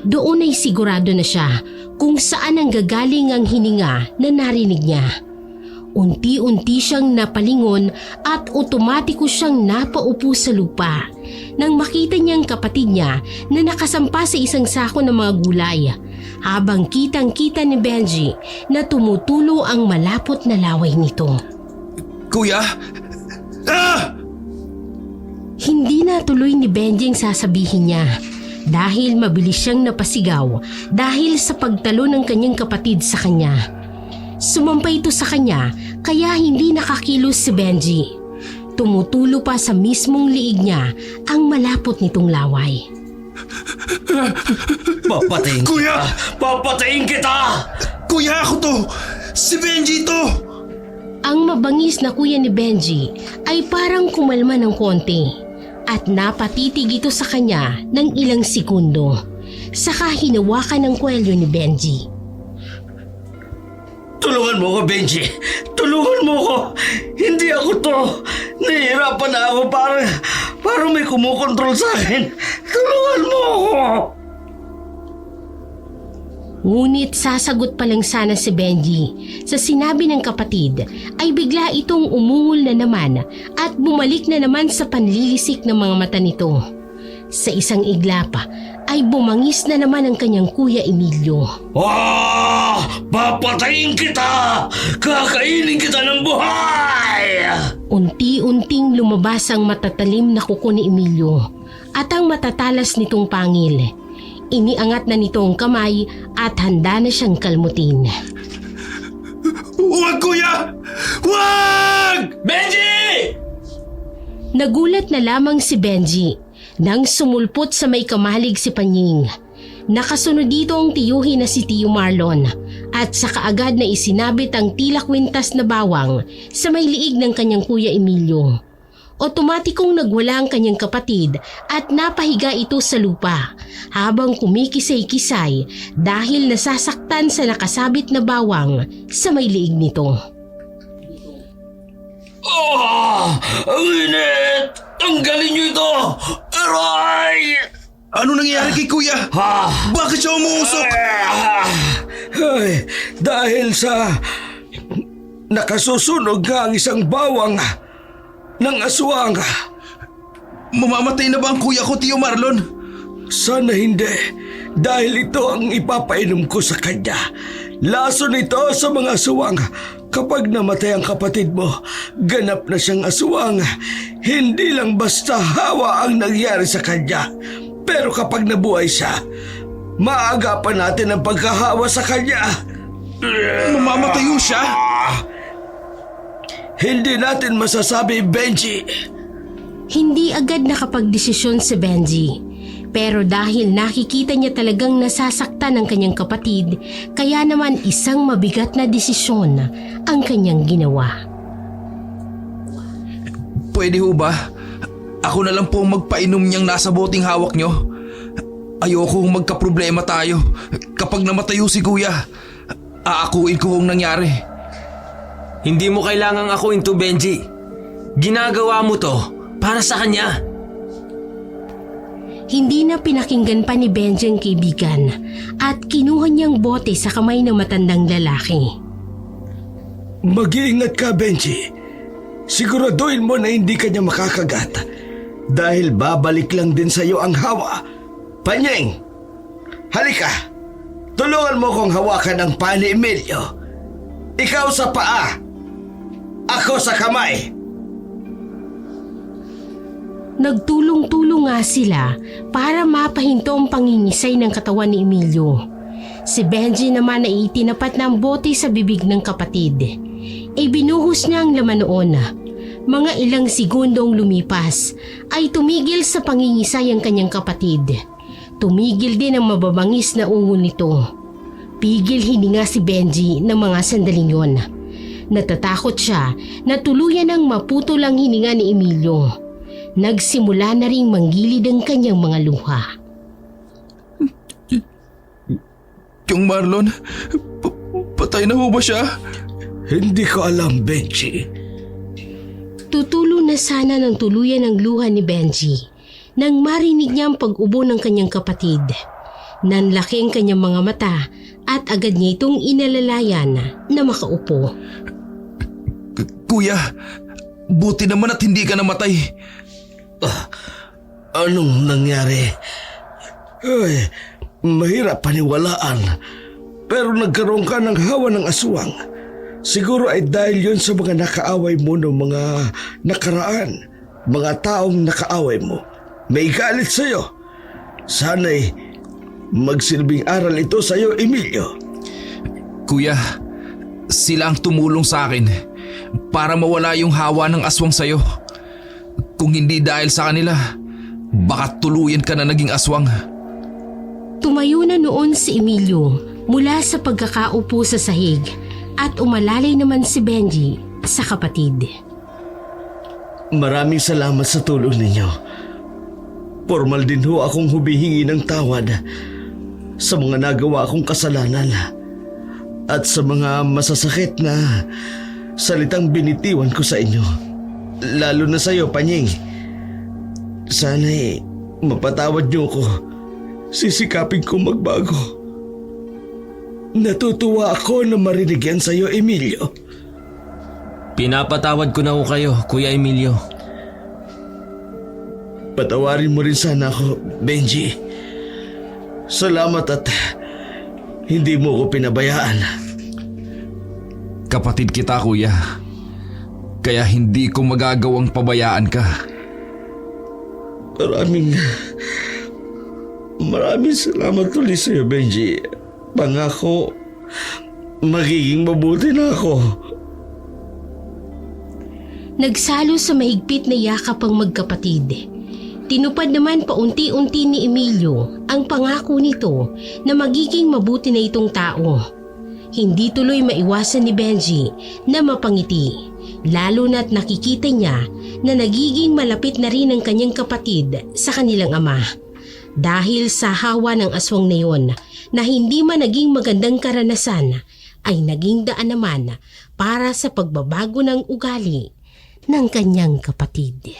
Doon ay sigurado na siya kung saan ang gagaling ang hininga na narinig niya. Unti-unti siyang napalingon at otomatiko siyang napaupo sa lupa nang makita niyang kapatid niya na nakasampa sa isang sako ng mga gulay habang kitang-kita ni Benji na tumutulo ang malapot na laway nito. Kuya? Ah! Hindi natuloy ni Benji ang sasabihin niya dahil mabilis siyang napasigaw dahil sa pagtalo ng kanyang kapatid sa kanya. Sumampay ito sa kanya kaya hindi nakakilos si Benji. Tumutulo pa sa mismong liig niya ang malapot nitong laway. Papatayin Kuya! kita! Papatayin kita! Kuya, ako to! Si Benji to! Ang mabangis na kuya ni Benji ay parang kumalma ng konti at napatitig ito sa kanya ng ilang segundo. Saka hinawakan ng kwelyo ni Benji. Tulungan mo ko, Benji. Tulungan mo ko. Hindi ako to. Nahihirapan na ako parang may kumukontrol sa akin. Tulungan mo ako. Ngunit sasagot pa lang sana si Benji sa sinabi ng kapatid ay bigla itong umungol na naman at bumalik na naman sa panlilisik ng mga mata nito. Sa isang iglapa ay bumangis na naman ang kanyang Kuya Emilio. Papatayin kita! Kakainin kita ng buhay! Unti-unting lumabas ang matatalim na kuko ni Emilio at ang matatalas nitong pangil. Iniangat na nito ang kamay at handa na siyang kalmutin. Huwag, Kuya! Huwag! Benji! Nagulat na lamang si Benji nang sumulpot sa may kamalig si Panying. Nakasunod dito ang tiyuhin na si Tiyo Marlon at sa kaagad na isinabit ang tila kwintas na bawang sa may liig ng kanyang Kuya Emilio. Otomatikong nagwala ang kanyang kapatid at napahiga ito sa lupa habang kumikisay-kisay dahil nasasaktan sa nakasabit na bawang sa may liig nito. Ang init! Tanggalin niyo ito! Aray! Ano nangyayari kay Kuya? Bakit siya umuusok? Ay, dahil sa nakasusunog nga ang isang bawang ng aswang. Mamamatay na ba ang kuya ko, Tiyo Marlon? Sana hindi, dahil ito ang ipapainom ko sa kanya. Laso nito sa mga aswang. Kapag namatay ang kapatid mo, ganap na siyang aswang. Hindi lang basta hawa ang nangyari sa kanya. Pero kapag nabuhay siya, maagapan natin ang pagkahawa sa kanya. Mamamatayo siya? Hindi natin masasabi, Benji. Hindi agad nakapagdesisyon si Benji. Pero dahil nakikita niya talagang nasasaktan ang kanyang kapatid, kaya naman isang mabigat na desisyon ang kanyang ginawa. Pwede ho ba? Ako na lang po magpainom niyang nasa boteng hawak niyo. Ayoko magkaproblema tayo. Kapag namatayo si Kuya, aakuin ko ang nangyari. Hindi mo kailangang akuin to, Benji. Ginagawa mo to para sa kanya. Hindi na pinakinggan pa ni Benji ang kaibigan at kinuha niyang bote sa kamay ng matandang lalaki. Mag-iingat ka, Benji. Siguraduhin mo na hindi ka niya makakagat. Dahil babalik lang din sa iyo ang hawa. Panyeng, halika. Tulungan mo kong hawakan ang paa ni Emilio. Ikaw sa paa. Ako sa kamay. Nagtulong-tulong nga sila para mapahinto ang pangingisay ng katawan ni Emilio. Si Benji naman ay itinapat ng bote sa bibig ng kapatid. Binuhos niya ang laman noon. Mga ilang segundong lumipas ay tumigil sa pangingisay ang kanyang kapatid. Tumigil din ang mababangis na ungol nito. Pigil hininga si Benji ng mga sandaling yon. Natatakot siya na tuluyan ang maputol ang hininga ni Emilio. Nagsimula na ring manggilid ang kanyang mga luha. Yung Marlon, patay na ho ba siya? Hindi ko alam, Benji. Tutulo na sana ng tuluyan ang luha ni Benji nang marinig niya ang pag-ubo ng kanyang kapatid. Nanlaki ang kanyang mga mata at agad niya itong inalalayan na makaupo. Kuya, buti naman at hindi ka namatay. Anong nangyari? Ay, mahirap paniwalaan. Pero nagkaroon ka ng hawa ng aswang. Siguro ay dahil yun sa mga nakaaway mo ng mga nakaraan. Mga taong nakaaway mo. May galit sa'yo. Sana'y magsilbing aral ito sa'yo, Emilio. Kuya, sila ang tumulong sa akin para mawala yung hawa ng aswang sa'yo. Kung hindi dahil sa kanila, baka tuluyan ka na naging aswang. Tumayo na noon si Emilio mula sa pagkakaupo sa sahig at umalalay naman si Benji sa kapatid. Maraming salamat sa tulong ninyo. Formal din ho akong humihingi ng tawad sa mga nagawa akong kasalanan. at sa mga masasakit na salitang binitiwan ko sa inyo. Lalo na sa iyo, Panying. Sana'y mapatawad niyo ko. Sisikapin ko magbago. Natutuwa ako na marinig yan sa iyo, Emilio. Pinapatawad ko na ho kayo, Kuya Emilio. Patawarin mo rin sana ako, Benji. Salamat at hindi mo ko pinabayaan. Kapatid kita, kuya. Kaya hindi ko magagawang pabayaan ka. Maraming salamat ulit sa iyo, Benji. Pangako, magiging mabuti na ako. Nagsalo sa mahigpit na yakap ang magkapatid. Tinupad naman paunti-unti ni Emilio ang pangako nito na magiging mabuti na itong tao. Hindi tuloy maiwasan ni Benji na mapangiti. Lalo na't nakikita niya na nagiging malapit na rin ang kanyang kapatid sa kanilang ama. Dahil sa hawa ng aswang na yon na hindi man naging magandang karanasan ay naging daan naman para sa pagbabago ng ugali ng kanyang kapatid.